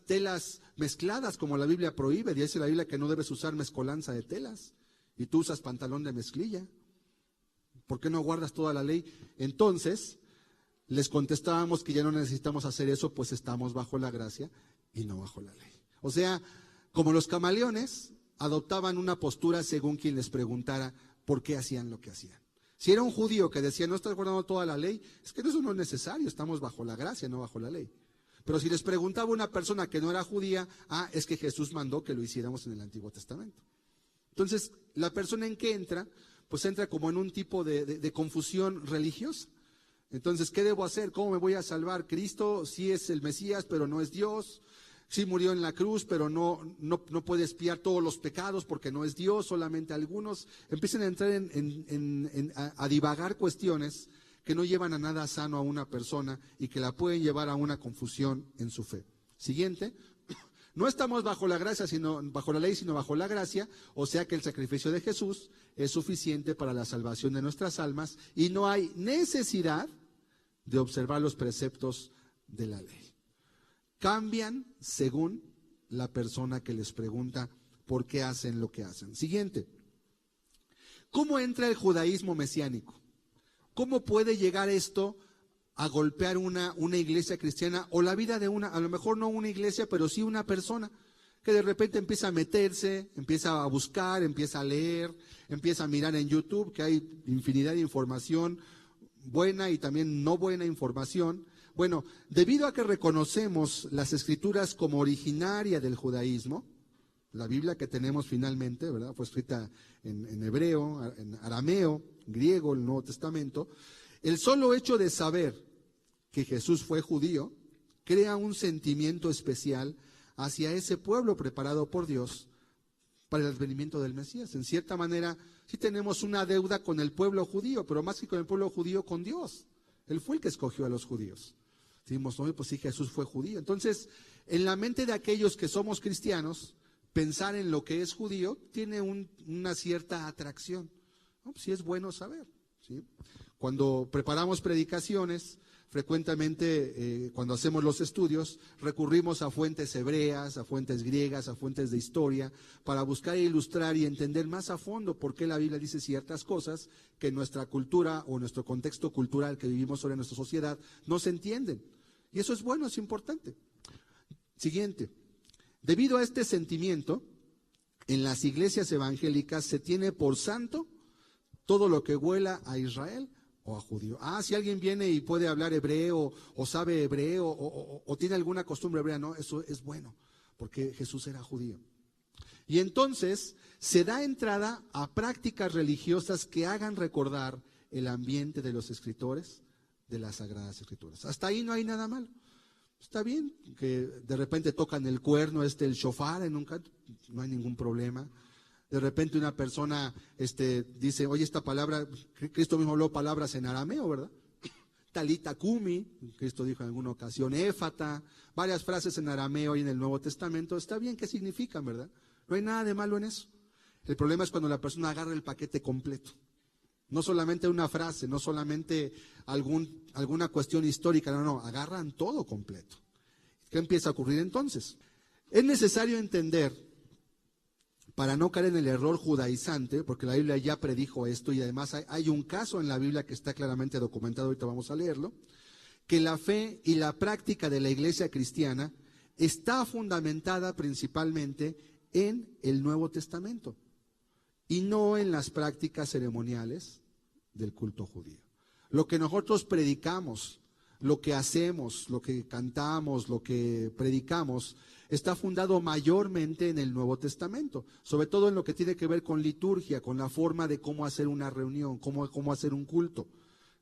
telas mezcladas, como la Biblia prohíbe. Dice la Biblia que no debes usar mezcolanza de telas. Y tú usas pantalón de mezclilla. ¿Por qué no guardas toda la ley? Entonces, les contestábamos que ya no necesitamos hacer eso, pues estamos bajo la gracia y no bajo la ley. O sea, como los camaleones, adoptaban una postura según quien les preguntara por qué hacían lo que hacían. Si era un judío que decía, no estás guardando toda la ley, es que eso no es necesario, estamos bajo la gracia, no bajo la ley. Pero si les preguntaba una persona que no era judía, es que Jesús mandó que lo hiciéramos en el Antiguo Testamento. Entonces, la persona en que entra, pues entra como en un tipo de confusión religiosa. Entonces, ¿qué debo hacer? ¿Cómo me voy a salvar? Cristo sí es el Mesías, pero no es Dios. Sí murió en la cruz, pero no puede expiar todos los pecados porque no es Dios, solamente algunos. Empiezan a entrar a divagar cuestiones que no llevan a nada sano a una persona y que la pueden llevar a una confusión en su fe. Siguiente. No estamos bajo la gracia, sino bajo la ley, sino bajo la gracia, o sea que el sacrificio de Jesús es suficiente para la salvación de nuestras almas y no hay necesidad de observar los preceptos de la ley. Cambian según la persona que les pregunta por qué hacen lo que hacen. Siguiente. ¿Cómo entra el judaísmo mesiánico? ¿Cómo puede llegar esto a golpear una iglesia cristiana o la vida de a lo mejor no una iglesia, pero sí una persona que de repente empieza a meterse, empieza a buscar, empieza a leer, empieza a mirar en YouTube, que hay infinidad de información buena y también no buena información? Bueno, debido a que reconocemos las escrituras como originaria del judaísmo, la Biblia que tenemos finalmente, ¿verdad? Fue escrita en hebreo, en arameo, griego, el Nuevo Testamento. El solo hecho de saber que Jesús fue judío crea un sentimiento especial hacia ese pueblo preparado por Dios para el advenimiento del Mesías. En cierta manera, sí tenemos una deuda con el pueblo judío, pero más que con el pueblo judío, con Dios. Él fue el que escogió a los judíos. Decimos, no, pues sí, Jesús fue judío. Entonces, en la mente de aquellos que somos cristianos, pensar en lo que es judío tiene una cierta atracción. ¿No? Pues sí es bueno saber, ¿sí? Cuando preparamos predicaciones, frecuentemente cuando hacemos los estudios, recurrimos a fuentes hebreas, a fuentes griegas, a fuentes de historia, para buscar e ilustrar y entender más a fondo por qué la Biblia dice ciertas cosas que en nuestra cultura o nuestro contexto cultural que vivimos sobre nuestra sociedad no se entienden. Y eso es bueno, es importante. Siguiente. Debido a este sentimiento, en las iglesias evangélicas se tiene por santo todo lo que huela a Israel o a judío. Si alguien viene y puede hablar hebreo o sabe hebreo o tiene alguna costumbre hebrea, no, eso es bueno, porque Jesús era judío. Y entonces se da entrada a prácticas religiosas que hagan recordar el ambiente de los escritores de las Sagradas Escrituras. Hasta ahí no hay nada malo. Está bien que de repente tocan el cuerno, el shofar en un canto, no hay ningún problema. De repente una persona dice, oye, esta palabra, Cristo mismo habló palabras en arameo, ¿verdad? Talita kumi, Cristo dijo en alguna ocasión, éfata, varias frases en arameo y en el Nuevo Testamento. Está bien, ¿qué significan, verdad? No hay nada de malo en eso. El problema es cuando la persona agarra el paquete completo. No solamente una frase, no solamente alguna cuestión histórica, no, agarran todo completo. ¿Qué empieza a ocurrir entonces? Es necesario entender, para no caer en el error judaizante, porque la Biblia ya predijo esto y además hay un caso en la Biblia que está claramente documentado, ahorita vamos a leerlo, que la fe y la práctica de la iglesia cristiana está fundamentada principalmente en el Nuevo Testamento y no en las prácticas ceremoniales del culto judío. Lo que nosotros predicamos, lo que hacemos, lo que cantamos, lo que predicamos, está fundado mayormente en el Nuevo Testamento, sobre todo en lo que tiene que ver con liturgia, con la forma de cómo hacer una reunión, cómo hacer un culto,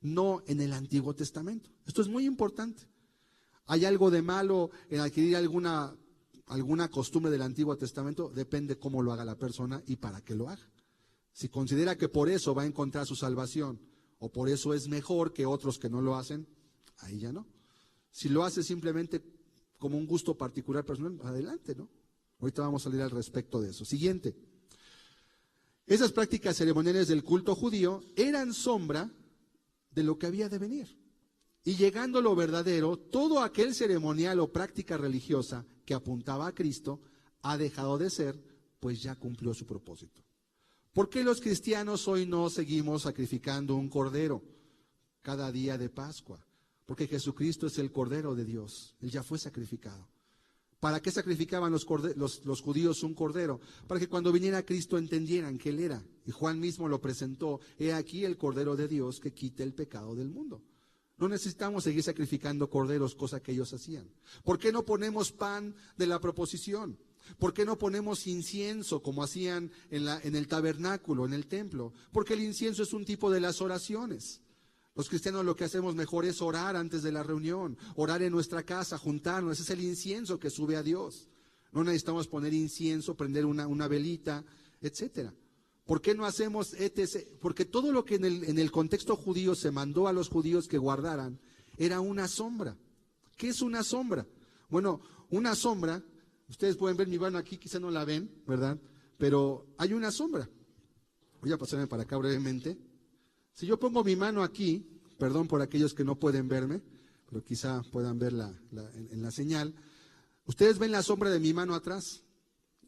no en el Antiguo Testamento. Esto es muy importante. ¿Hay algo de malo en adquirir alguna costumbre del Antiguo Testamento? Depende cómo lo haga la persona y para qué lo haga. Si considera que por eso va a encontrar su salvación o por eso es mejor que otros que no lo hacen, ahí ya no. Si lo hace simplemente como un gusto particular personal, adelante, ¿no? Ahorita vamos a leer al respecto de eso. Siguiente. Esas prácticas ceremoniales del culto judío eran sombra de lo que había de venir. Y llegando lo verdadero, todo aquel ceremonial o práctica religiosa que apuntaba a Cristo ha dejado de ser, pues ya cumplió su propósito. ¿Por qué los cristianos hoy no seguimos sacrificando un cordero cada día de Pascua? Porque Jesucristo es el Cordero de Dios. Él ya fue sacrificado. ¿Para qué sacrificaban los judíos un cordero? Para que cuando viniera Cristo entendieran que Él era. Y Juan mismo lo presentó. He aquí el Cordero de Dios que quita el pecado del mundo. No necesitamos seguir sacrificando corderos, cosa que ellos hacían. ¿Por qué no ponemos pan de la proposición? ¿Por qué no ponemos incienso como hacían en el tabernáculo, en el templo? Porque el incienso es un tipo de las oraciones. Los cristianos lo que hacemos mejor es orar antes de la reunión, orar en nuestra casa, juntarnos. Ese es el incienso que sube a Dios. No necesitamos poner incienso, prender una velita, etcétera. ¿Por qué no hacemos etc.? Porque todo lo que en el contexto judío se mandó a los judíos que guardaran era una sombra. ¿Qué es una sombra? Bueno, una sombra, ustedes pueden ver mi mano aquí, quizá no la ven, ¿verdad? Pero hay una sombra. Voy a pasarme para acá brevemente. Si yo pongo mi mano aquí, perdón por aquellos que no pueden verme, pero quizá puedan ver en la señal, ustedes ven la sombra de mi mano atrás.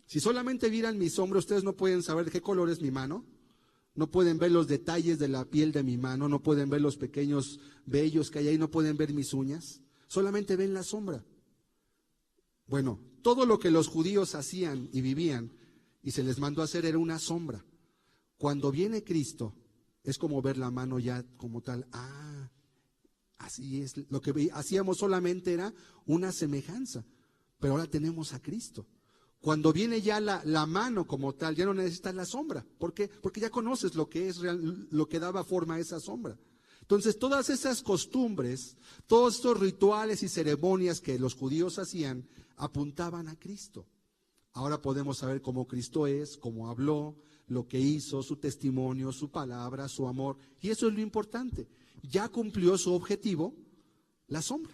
Si solamente vieran mi sombra, ustedes no pueden saber de qué color es mi mano, no pueden ver los detalles de la piel de mi mano, no pueden ver los pequeños vellos que hay ahí, no pueden ver mis uñas, solamente ven la sombra. Bueno, todo lo que los judíos hacían y vivían y se les mandó a hacer era una sombra. Cuando viene Cristo, es como ver la mano ya como tal. Ah, así es. Lo que hacíamos solamente era una semejanza, pero ahora tenemos a Cristo. Cuando viene ya la mano como tal, ya no necesitas la sombra. ¿Por qué? Porque ya conoces lo que es real, lo que daba forma a esa sombra. Entonces, todas esas costumbres, todos estos rituales y ceremonias que los judíos hacían, apuntaban a Cristo. Ahora podemos saber cómo Cristo es, cómo habló, lo que hizo, su testimonio, su palabra, su amor. Y eso es lo importante. Ya cumplió su objetivo, la sombra.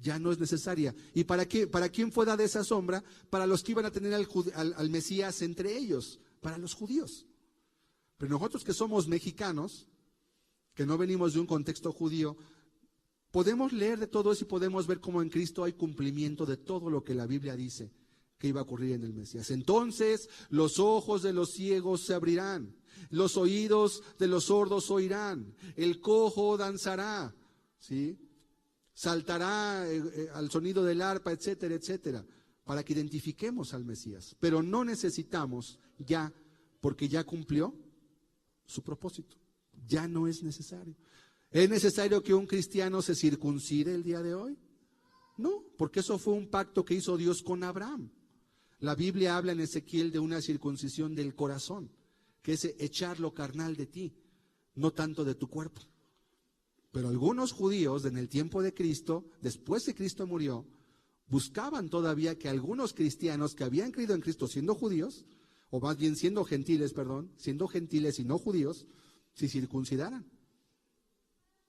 Ya no es necesaria. ¿Y para qué? ¿Para quién fue dada esa sombra? Para los que iban a tener al Mesías entre ellos, para los judíos. Pero nosotros que somos mexicanos, que no venimos de un contexto judío, podemos leer de todo eso y podemos ver cómo en Cristo hay cumplimiento de todo lo que la Biblia dice que iba a ocurrir en el Mesías. Entonces los ojos de los ciegos se abrirán, los oídos de los sordos oirán, el cojo danzará, ¿sí? Saltará al sonido del arpa, etcétera, etcétera, para que identifiquemos al Mesías. Pero no necesitamos ya, porque ya cumplió su propósito. Ya no es necesario. ¿Es necesario que un cristiano se circuncide el día de hoy? No, porque eso fue un pacto que hizo Dios con Abraham. La Biblia habla en Ezequiel de una circuncisión del corazón, que es echar lo carnal de ti, no tanto de tu cuerpo. Pero algunos judíos en el tiempo de Cristo, después de Cristo murió, buscaban todavía que algunos cristianos que habían creído en Cristo siendo judíos, o más bien siendo gentiles y no judíos, se circuncidaran.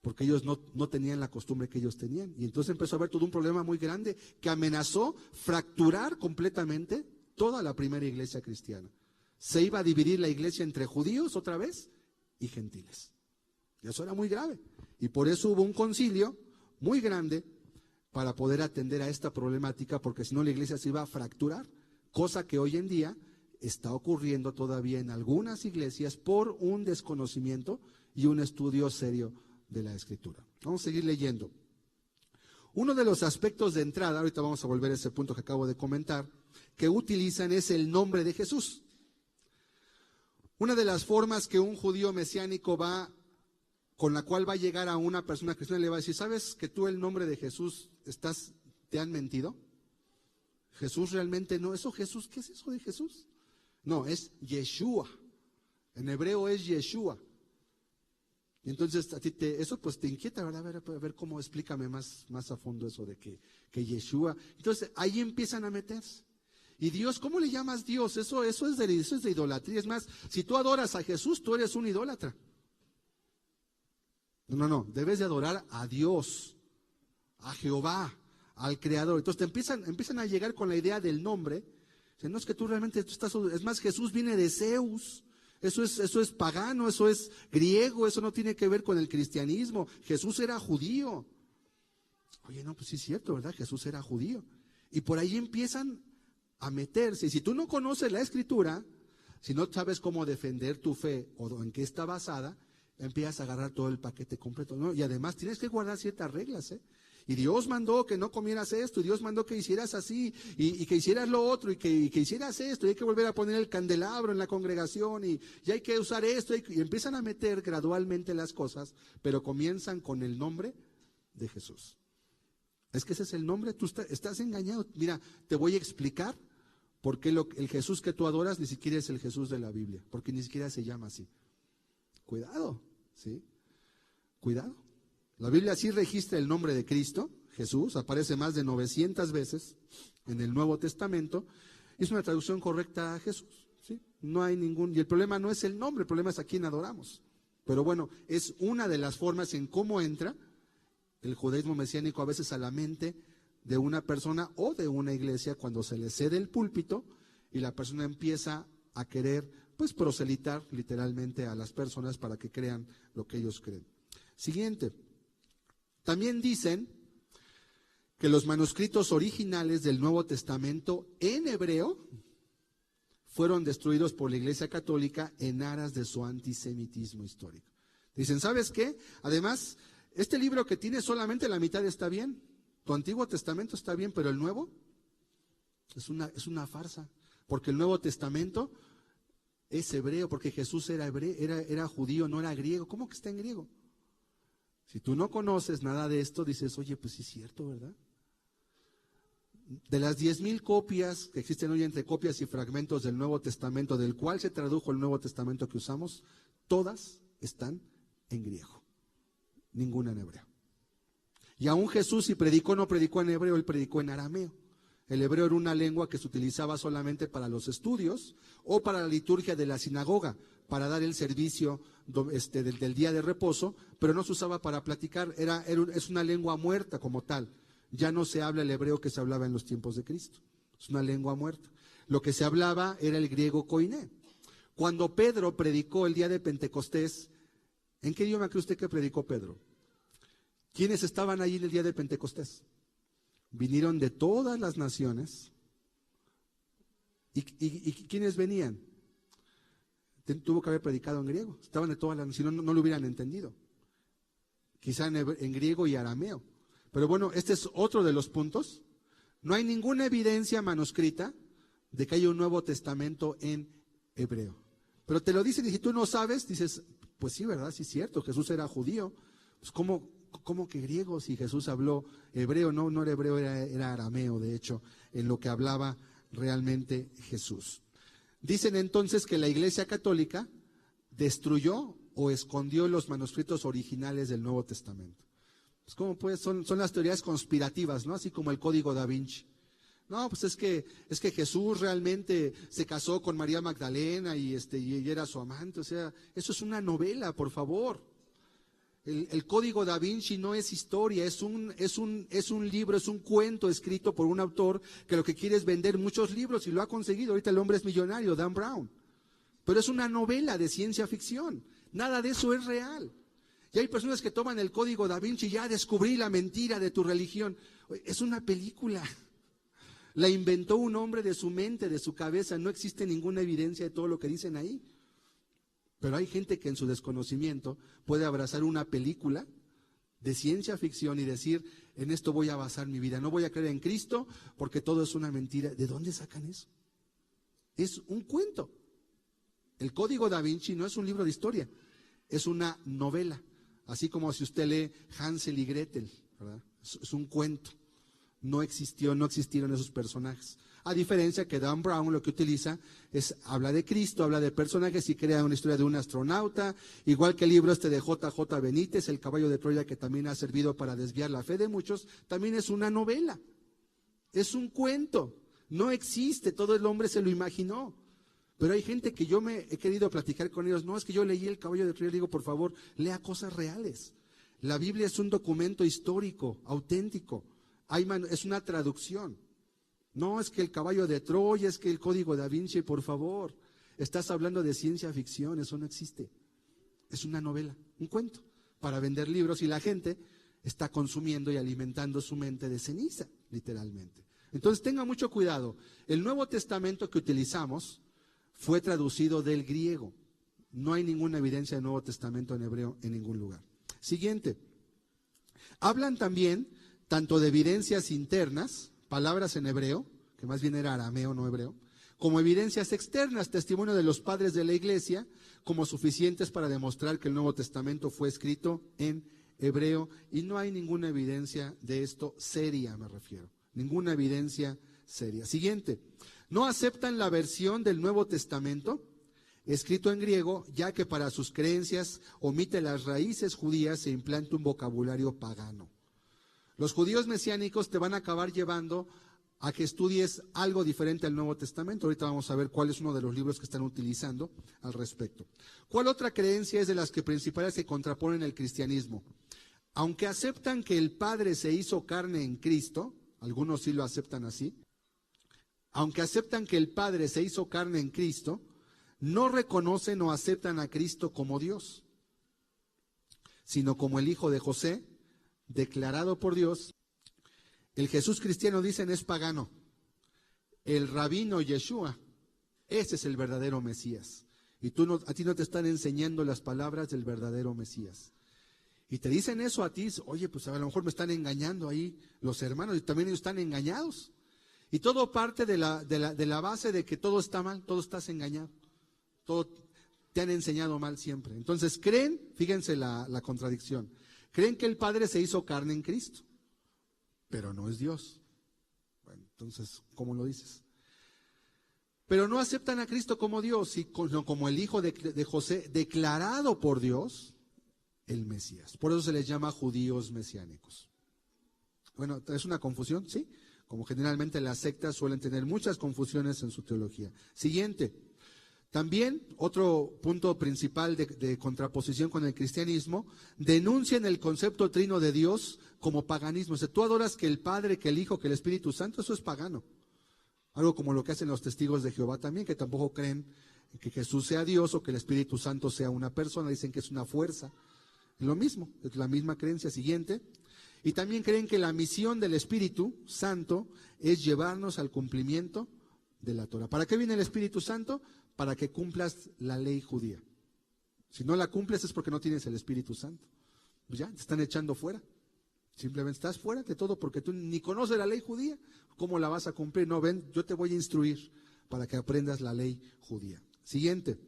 Porque ellos no tenían la costumbre que ellos tenían. Y entonces empezó a haber todo un problema muy grande que amenazó fracturar completamente toda la primera iglesia cristiana. Se iba a dividir la iglesia entre judíos otra vez y gentiles. Y eso era muy grave. Y por eso hubo un concilio muy grande para poder atender a esta problemática, porque si no la iglesia se iba a fracturar, cosa que hoy en día está ocurriendo todavía en algunas iglesias por un desconocimiento y un estudio serio de la Escritura. Vamos a seguir leyendo. Uno de los aspectos de entrada, ahorita vamos a volver a ese punto que acabo de comentar, que utilizan es el nombre de Jesús. Una de las formas que un judío mesiánico con la cual va a llegar a una persona cristiana, le va a decir: ¿sabes que tú el nombre de Jesús te han mentido? Jesús realmente no, eso Jesús, ¿qué es eso de Jesús? No, es Yeshua. En hebreo es Yeshua. Y entonces a ti eso pues te inquieta, ¿verdad? A ver cómo, explícame más a fondo eso de que Yeshua. Entonces ahí empiezan a meterse. Y Dios, ¿cómo le llamas Dios? Eso es de idolatría. Es más, si tú adoras a Jesús, tú eres un idólatra. No, debes de adorar a Dios, a Jehová, al Creador. Entonces te empiezan a llegar con la idea del nombre, Dice, no, es que tú realmente estás, es más, Jesús viene de Zeus. Eso es pagano, eso es griego, eso no tiene que ver con el cristianismo. Jesús era judío. Oye, no, pues sí es cierto, ¿verdad? Jesús era judío. Y por ahí empiezan a meterse. Y si tú no conoces la Escritura, si no sabes cómo defender tu fe o en qué está basada, empiezas a agarrar todo el paquete completo, ¿no? Y además tienes que guardar ciertas reglas, ¿eh? Y Dios mandó que no comieras esto, y Dios mandó que hicieras así, y que hicieras lo otro, y que hicieras esto, y hay que volver a poner el candelabro en la congregación, y hay que usar esto, y empiezan a meter gradualmente las cosas, pero comienzan con el nombre de Jesús. Es que ese es el nombre, tú estás engañado. Mira, te voy a explicar por qué el Jesús que tú adoras ni siquiera es el Jesús de la Biblia, porque ni siquiera se llama así. Cuidado, ¿sí? Cuidado. La Biblia sí registra el nombre de Cristo, Jesús, aparece más de 900 veces en el Nuevo Testamento, y es una traducción correcta a Jesús, ¿sí? No hay y el problema no es el nombre, el problema es a quién adoramos. Pero bueno, es una de las formas en cómo entra el judaísmo mesiánico a veces a la mente de una persona o de una iglesia cuando se le cede el púlpito y la persona empieza a querer, pues, proselitar literalmente a las personas para que crean lo que ellos creen. Siguiente. También dicen que los manuscritos originales del Nuevo Testamento en hebreo fueron destruidos por la Iglesia Católica en aras de su antisemitismo histórico. Dicen, ¿sabes qué? Además, este libro que tiene solamente la mitad está bien, tu Antiguo Testamento está bien, pero el Nuevo es una farsa, porque el Nuevo Testamento es hebreo, porque Jesús era hebreo, era judío, no era griego. ¿Cómo que está en griego? Si tú no conoces nada de esto, dices, oye, pues sí es cierto, ¿verdad? De las 10,000 copias que existen hoy entre copias y fragmentos del Nuevo Testamento, del cual se tradujo el Nuevo Testamento que usamos, todas están en griego, ninguna en hebreo. Y aún Jesús, si predicó, no predicó en hebreo, él predicó en arameo. El hebreo era una lengua que se utilizaba solamente para los estudios o para la liturgia de la sinagoga, para dar el servicio del día de reposo, pero no se usaba para platicar, es una lengua muerta como tal. Ya no se habla el hebreo que se hablaba en los tiempos de Cristo, es una lengua muerta. Lo que se hablaba era el griego koiné. Cuando Pedro predicó el día de Pentecostés, ¿en qué idioma cree usted que predicó Pedro? ¿Quiénes estaban allí en el día de Pentecostés? Vinieron de todas las naciones. ¿Y quiénes venían? Tuvo que haber predicado en griego. Estaban de todas las naciones, no lo hubieran entendido. Quizá en griego y arameo. Pero bueno, este es otro de los puntos. No hay ninguna evidencia manuscrita de que haya un Nuevo Testamento en hebreo. Pero te lo dicen y si tú no sabes, dices, pues sí, ¿verdad? Sí es cierto, Jesús era judío. Pues ¿cómo que griego si Jesús habló hebreo? No era hebreo, era arameo, de hecho, en lo que hablaba realmente Jesús. Dicen entonces que la Iglesia Católica destruyó o escondió los manuscritos originales del Nuevo Testamento. Pues ¿cómo pues? Son las teorías conspirativas, ¿no? Así como el Código Da Vinci. No, pues es que Jesús realmente se casó con María Magdalena y ella era su amante. O sea, eso es una novela, por favor. El Código Da Vinci no es historia, es un libro, es un cuento escrito por un autor que lo que quiere es vender muchos libros y lo ha conseguido. Ahorita el hombre es millonario, Dan Brown. Pero es una novela de ciencia ficción. Nada de eso es real. Y hay personas que toman el Código Da Vinci y ya descubrí la mentira de tu religión. Es una película. La inventó un hombre de su mente, de su cabeza. No existe ninguna evidencia de todo lo que dicen ahí. Pero hay gente que en su desconocimiento puede abrazar una película de ciencia ficción y decir, en esto voy a basar mi vida. No voy a creer en Cristo porque todo es una mentira. ¿De dónde sacan eso? Es un cuento. El Código Da Vinci no es un libro de historia, es una novela. Así como si usted lee Hansel y Gretel, ¿verdad? Es un cuento. No existieron esos personajes. A diferencia que Dan Brown lo que utiliza habla de Cristo, habla de personajes y crea una historia de un astronauta, igual que el libro de J.J. Benítez, El caballo de Troya, que también ha servido para desviar la fe de muchos, también es una novela. Es un cuento. No existe, todo el hombre se lo imaginó. Pero hay gente que yo me he querido platicar con ellos. No, es que yo leí El caballo de Troya, digo, por favor, lea cosas reales. La Biblia es un documento histórico, auténtico. Es una traducción. No, es que el caballo de Troya, es que el código da Vinci, por favor. Estás hablando de ciencia ficción, eso no existe. Es una novela, un cuento, para vender libros y la gente está consumiendo y alimentando su mente de ceniza, literalmente. Entonces tenga mucho cuidado. El Nuevo Testamento que utilizamos fue traducido del griego. No hay ninguna evidencia del Nuevo Testamento en hebreo en ningún lugar. Siguiente. Hablan también tanto de evidencias internas, palabras en hebreo, que más bien era arameo, no hebreo, como evidencias externas, testimonio de los padres de la iglesia, como suficientes para demostrar que el Nuevo Testamento fue escrito en hebreo, y no hay ninguna evidencia de esto seria, me refiero, ninguna evidencia seria. Siguiente, no aceptan la versión del Nuevo Testamento escrito en griego, ya que para sus creencias omite las raíces judías e implanta un vocabulario pagano. Los judíos mesiánicos te van a acabar llevando a que estudies algo diferente al Nuevo Testamento. Ahorita vamos a ver cuál es uno de los libros que están utilizando al respecto. ¿Cuál otra creencia es de las que principales que contraponen el cristianismo? Aunque aceptan que el Padre se hizo carne en Cristo, algunos sí lo aceptan así, aunque aceptan que el Padre se hizo carne en Cristo, no reconocen o aceptan a Cristo como Dios, sino como el Hijo de José, declarado por Dios. El Jesús cristiano, dicen, es pagano. El rabino Yeshua, ese es el verdadero Mesías. Y a ti no te están enseñando las palabras del verdadero Mesías. Y te dicen eso a ti, oye, pues a lo mejor me están engañando ahí los hermanos, y también ellos están engañados. Y todo parte de la base de que todo está mal, todo estás engañado. Todo te han enseñado mal siempre. Entonces creen, fíjense la contradicción, creen que el Padre se hizo carne en Cristo, pero no es Dios. Bueno, entonces, ¿cómo lo dices? Pero no aceptan a Cristo como Dios, sino como el Hijo de José, declarado por Dios, el Mesías. Por eso se les llama judíos mesiánicos. Bueno, ¿es una confusión? Sí, como generalmente las sectas suelen tener muchas confusiones en su teología. Siguiente. También, otro punto principal de contraposición con el cristianismo, denuncian el concepto trino de Dios como paganismo. O sea, tú adoras que el Padre, que el Hijo, que el Espíritu Santo, eso es pagano. Algo como lo que hacen los testigos de Jehová también, que tampoco creen que Jesús sea Dios o que el Espíritu Santo sea una persona, dicen que es una fuerza. Es lo mismo, es la misma creencia. Siguiente. Y también creen que la misión del Espíritu Santo es llevarnos al cumplimiento de la Torah. ¿Para qué viene el Espíritu Santo? Para que cumplas la ley judía. Si no la cumples es porque no tienes el Espíritu Santo. Pues ya, te están echando fuera. Simplemente estás fuera de todo porque tú ni conoces la ley judía. ¿Cómo la vas a cumplir? No, ven, yo te voy a instruir para que aprendas la ley judía. Siguiente.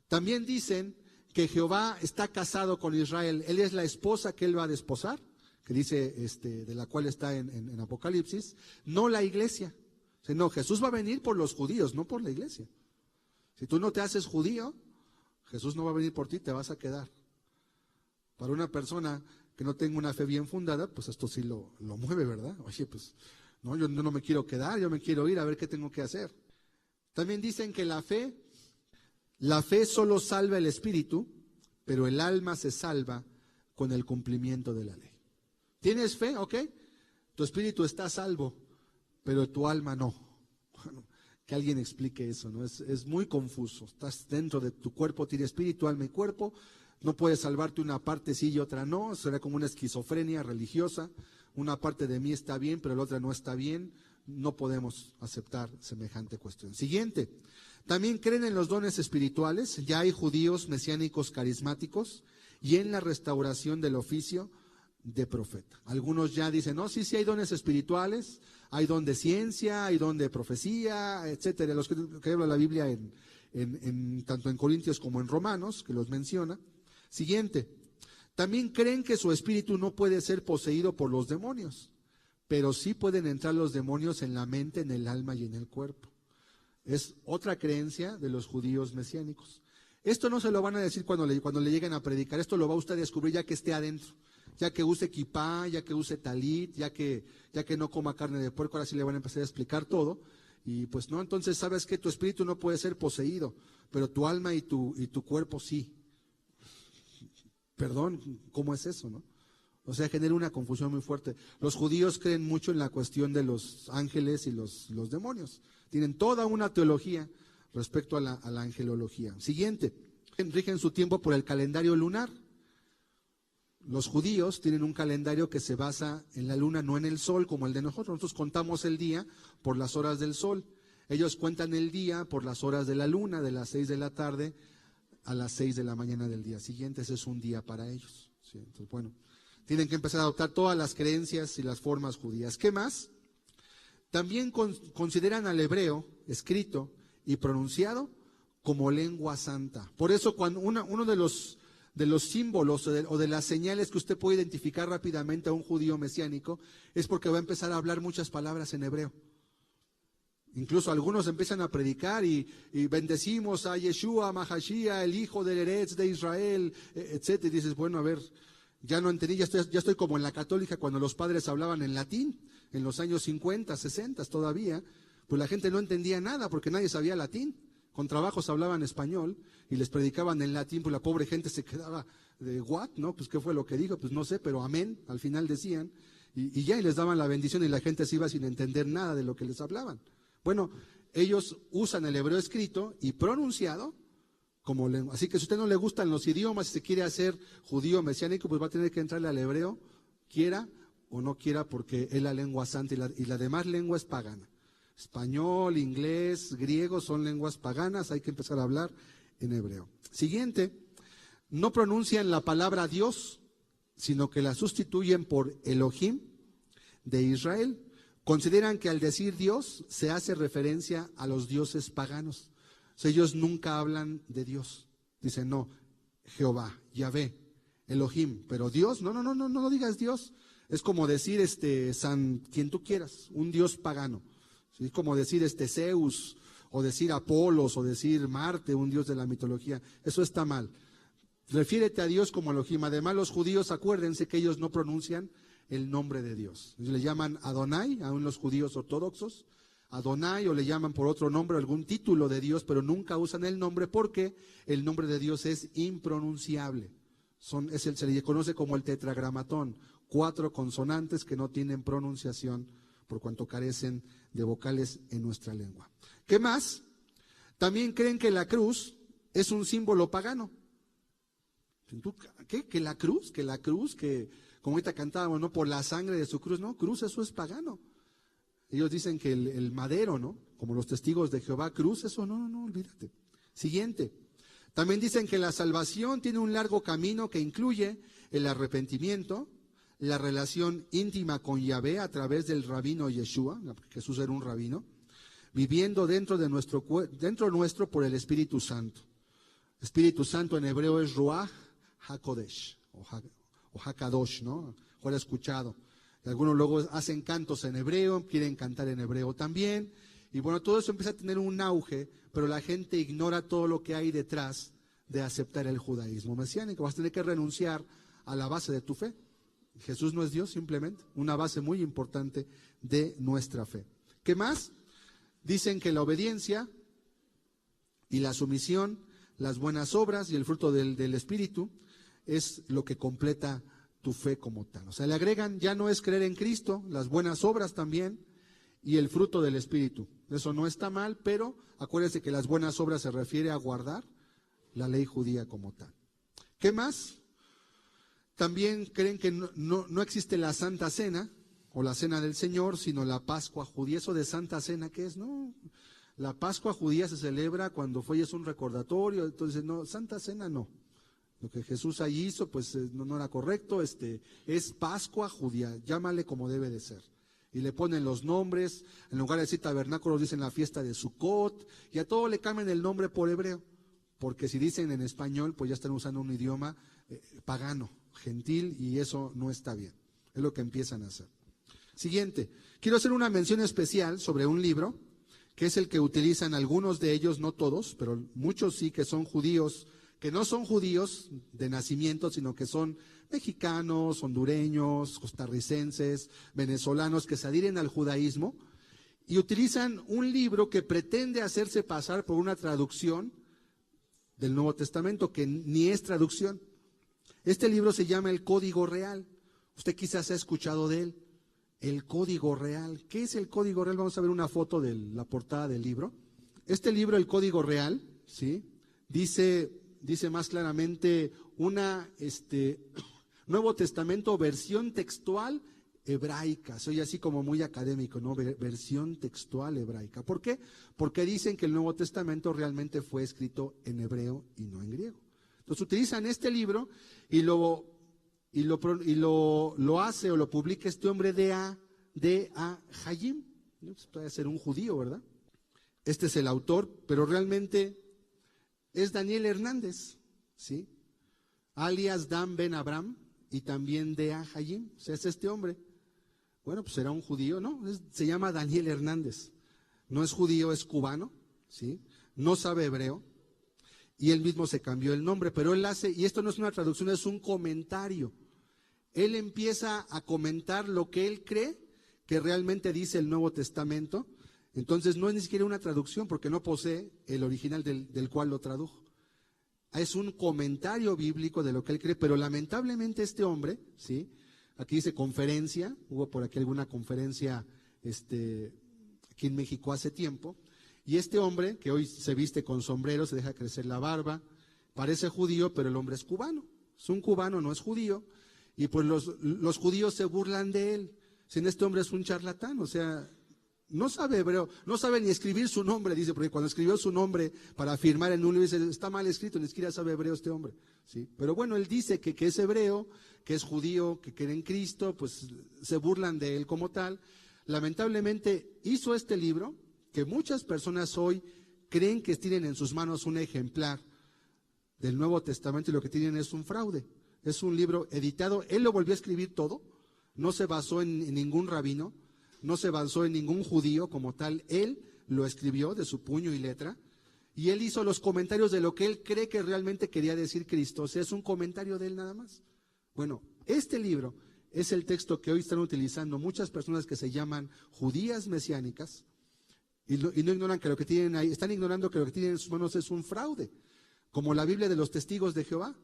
También dicen que Jehová está casado con Israel. Él es la esposa que él va a desposar, que dice, de la cual está en Apocalipsis, no la iglesia. O sea, no, Jesús va a venir por los judíos, no por la iglesia. Si tú no te haces judío, Jesús no va a venir por ti, te vas a quedar. Para una persona que no tenga una fe bien fundada, pues esto sí lo mueve, ¿verdad? Oye, pues no, yo no me quiero quedar, yo me quiero ir a ver qué tengo que hacer. También dicen que la fe solo salva el espíritu, pero el alma se salva con el cumplimiento de la ley. ¿Tienes fe? ¿Ok? Tu espíritu está a salvo, pero tu alma no. Bueno, que alguien explique eso, ¿no? Es muy confuso. Estás dentro de tu cuerpo, tiene espíritu, alma y cuerpo. No puedes salvarte una parte sí y otra no. Será como una esquizofrenia religiosa. Una parte de mí está bien, pero la otra no está bien. No podemos aceptar semejante cuestión. Siguiente. También creen en los dones espirituales. Ya hay judíos mesiánicos carismáticos y en la restauración del oficio de profeta. Algunos ya dicen, no, sí hay dones espirituales, hay don de ciencia, hay don de profecía, etcétera. Los que habla la Biblia tanto en Corintios como en Romanos, que los menciona. Siguiente. También creen que su espíritu no puede ser poseído por los demonios, pero sí pueden entrar los demonios en la mente, en el alma y en el cuerpo. Es otra creencia de los judíos mesiánicos. Esto no se lo van a decir cuando le lleguen a predicar, esto lo va usted a descubrir ya que esté adentro, ya que use kipá, ya que use talit, ya que no coma carne de puerco. Ahora sí le van a empezar a explicar todo. Y pues no, entonces sabes que tu espíritu no puede ser poseído, pero tu alma y tu cuerpo sí. Perdón, ¿cómo es eso, no? O sea, genera una confusión muy fuerte. Los judíos creen mucho en la cuestión de los ángeles y los demonios. Tienen toda una teología respecto a la angelología. Siguiente, rigen su tiempo por el calendario lunar. Los judíos tienen un calendario que se basa en la luna, no en el sol como el de nosotros. Nosotros contamos el día por las horas del sol. Ellos cuentan el día por las horas de la luna, de las 6 de la tarde a las 6 de la mañana del día siguiente. Ese es un día para ellos. ¿Sí? Entonces, bueno, tienen que empezar a adoptar todas las creencias y las formas judías. ¿Qué más? También consideran al hebreo escrito y pronunciado como lengua santa. Por eso cuando uno de los símbolos o de las señales que usted puede identificar rápidamente a un judío mesiánico es porque va a empezar a hablar muchas palabras en hebreo. Incluso algunos empiezan a predicar y bendecimos a Yeshua, Mahashia, el hijo del Eretz de Israel, etc. Y dices, bueno, a ver, ya no entendí, ya estoy como en la católica cuando los padres hablaban en latín, en los años 50, 60 todavía, pues la gente no entendía nada porque nadie sabía latín. Con trabajos hablaban español y les predicaban en latín, pues la pobre gente se quedaba de what, ¿no? Pues qué fue lo que dijo, pues no sé, pero amén, al final decían, y ya y les daban la bendición y la gente se iba sin entender nada de lo que les hablaban. Bueno, ellos usan el hebreo escrito y pronunciado como lengua. Así que si a usted no le gustan los idiomas, si se quiere hacer judío mesiánico, pues va a tener que entrarle al hebreo, quiera o no quiera, porque es la lengua santa y la demás lengua es pagana. Español, inglés, griego son lenguas paganas, hay que empezar a hablar en hebreo. Siguiente, no pronuncian la palabra Dios, sino que la sustituyen por Elohim de Israel. Consideran que al decir Dios se hace referencia a los dioses paganos. O sea, ellos nunca hablan de Dios. Dicen, no, Jehová, Yahvé, Elohim, pero Dios, no digas Dios. Es como decir quien tú quieras, un dios pagano. Es como decir Zeus, o decir Apolos, o decir Marte, un dios de la mitología. Eso está mal. Refiérete a Dios como Elohim. Además, los judíos, acuérdense que ellos no pronuncian el nombre de Dios. Ellos le llaman Adonai, aún los judíos ortodoxos, Adonai, o le llaman por otro nombre, algún título de Dios, pero nunca usan el nombre porque el nombre de Dios es impronunciable. Se le conoce como el tetragramatón, 4 consonantes que no tienen pronunciación por cuanto carecen de vocales en nuestra lengua. ¿Qué más? También creen que la cruz es un símbolo pagano. ¿Qué? ¿Que la cruz? Que como ahorita cantábamos, ¿no? Por la sangre de su cruz. No, cruz, eso es pagano. Ellos dicen que el madero, ¿no? Como los testigos de Jehová, cruz, eso no, olvídate. Siguiente. También dicen que la salvación tiene un largo camino que incluye el arrepentimiento, la relación íntima con Yahvé a través del rabino Yeshua, Jesús era un rabino, viviendo dentro nuestro por el Espíritu Santo. Espíritu Santo en hebreo es Ruach HaKodesh, o Hakadosh, ¿no? Mejor escuchado. Y algunos luego hacen cantos en hebreo, quieren cantar en hebreo también. Y bueno, todo eso empieza a tener un auge, pero la gente ignora todo lo que hay detrás de aceptar el judaísmo mesiánico. Vas a tener que renunciar a la base de tu fe. Jesús no es Dios, simplemente, una base muy importante de nuestra fe. ¿Qué más? Dicen que la obediencia y la sumisión, las buenas obras y el fruto del Espíritu es lo que completa tu fe como tal. O sea, le agregan, ya no es creer en Cristo, las buenas obras también y el fruto del Espíritu. Eso no está mal, pero acuérdense que las buenas obras se refiere a guardar la ley judía como tal. ¿Qué más? También creen que no existe la Santa Cena o la Cena del Señor, sino la Pascua judía. ¿Eso de Santa Cena qué es? No, la Pascua judía se celebra cuando es un recordatorio, entonces no, Santa Cena no. Lo que Jesús ahí hizo, pues no era correcto, es Pascua judía, llámale como debe de ser. Y le ponen los nombres, en lugar de decir tabernáculos dicen la fiesta de Sukkot, y a todo le cambian el nombre por hebreo, porque si dicen en español, pues ya están usando un idioma pagano, gentil, y eso no está bien. Es lo que empiezan a hacer. Siguiente, quiero hacer una mención especial sobre un libro, que es el que utilizan algunos de ellos, no todos, pero muchos sí, que son judíos, que no son judíos de nacimiento, sino que son mexicanos, hondureños, costarricenses, venezolanos, que se adhieren al judaísmo y utilizan un libro que pretende hacerse pasar por una traducción del Nuevo Testamento, que ni es traducción. Este libro se llama El Código Real. Usted quizás ha escuchado de él, el Código Real. ¿Qué es el Código Real? Vamos a ver una foto de la portada del libro. Este libro, el Código Real, ¿sí?, dice más claramente Nuevo Testamento, versión textual hebraica. Soy así como muy académico, ¿no? Versión textual hebraica. ¿Por qué? Porque dicen que el Nuevo Testamento realmente fue escrito en hebreo y no en griego. Entonces utilizan este libro y lo hace o lo publica este hombre D.A. Hayim. Pues puede ser un judío, ¿verdad? Este es el autor, pero realmente es Daniel Hernández, ¿sí?, alias Dan Ben Abraham, y también D.A. Hayim. O sea, es este hombre. Bueno, pues será un judío, ¿no? Se llama Daniel Hernández. No es judío, es cubano, ¿sí? No sabe hebreo. Y él mismo se cambió el nombre, pero él hace, y esto no es una traducción, es un comentario. Él empieza a comentar lo que él cree que realmente dice el Nuevo Testamento. Entonces no es ni siquiera una traducción, porque no posee el original del cual lo tradujo. Es un comentario bíblico de lo que él cree, pero lamentablemente este hombre, ¿sí?, aquí dice conferencia, hubo por aquí alguna conferencia aquí en México hace tiempo, y este hombre, que hoy se viste con sombrero, se deja crecer la barba, parece judío, pero el hombre es cubano. Es un cubano, no es judío, y pues los judíos se burlan de él. Si este hombre es un charlatán, o sea, no sabe hebreo, no sabe ni escribir su nombre, dice, porque cuando escribió su nombre para firmar en un libro, dice, está mal escrito, ni siquiera sabe hebreo este hombre, ¿sí? Pero bueno, él dice que es hebreo, que es judío, que cree en Cristo, pues se burlan de él como tal. Lamentablemente hizo este libro, que muchas personas hoy creen que tienen en sus manos un ejemplar del Nuevo Testamento, y lo que tienen es un fraude. Es un libro editado, él lo volvió a escribir todo, no se basó en ningún rabino, no se basó en ningún judío como tal, él lo escribió de su puño y letra, y él hizo los comentarios de lo que él cree que realmente quería decir Cristo. O sea, es un comentario de él nada más. Bueno, este libro es el texto que hoy están utilizando muchas personas que se llaman judías mesiánicas, y no ignoran que lo que tienen ahí, están ignorando que lo que tienen en sus manos es un fraude, como la Biblia de los Testigos de Jehová,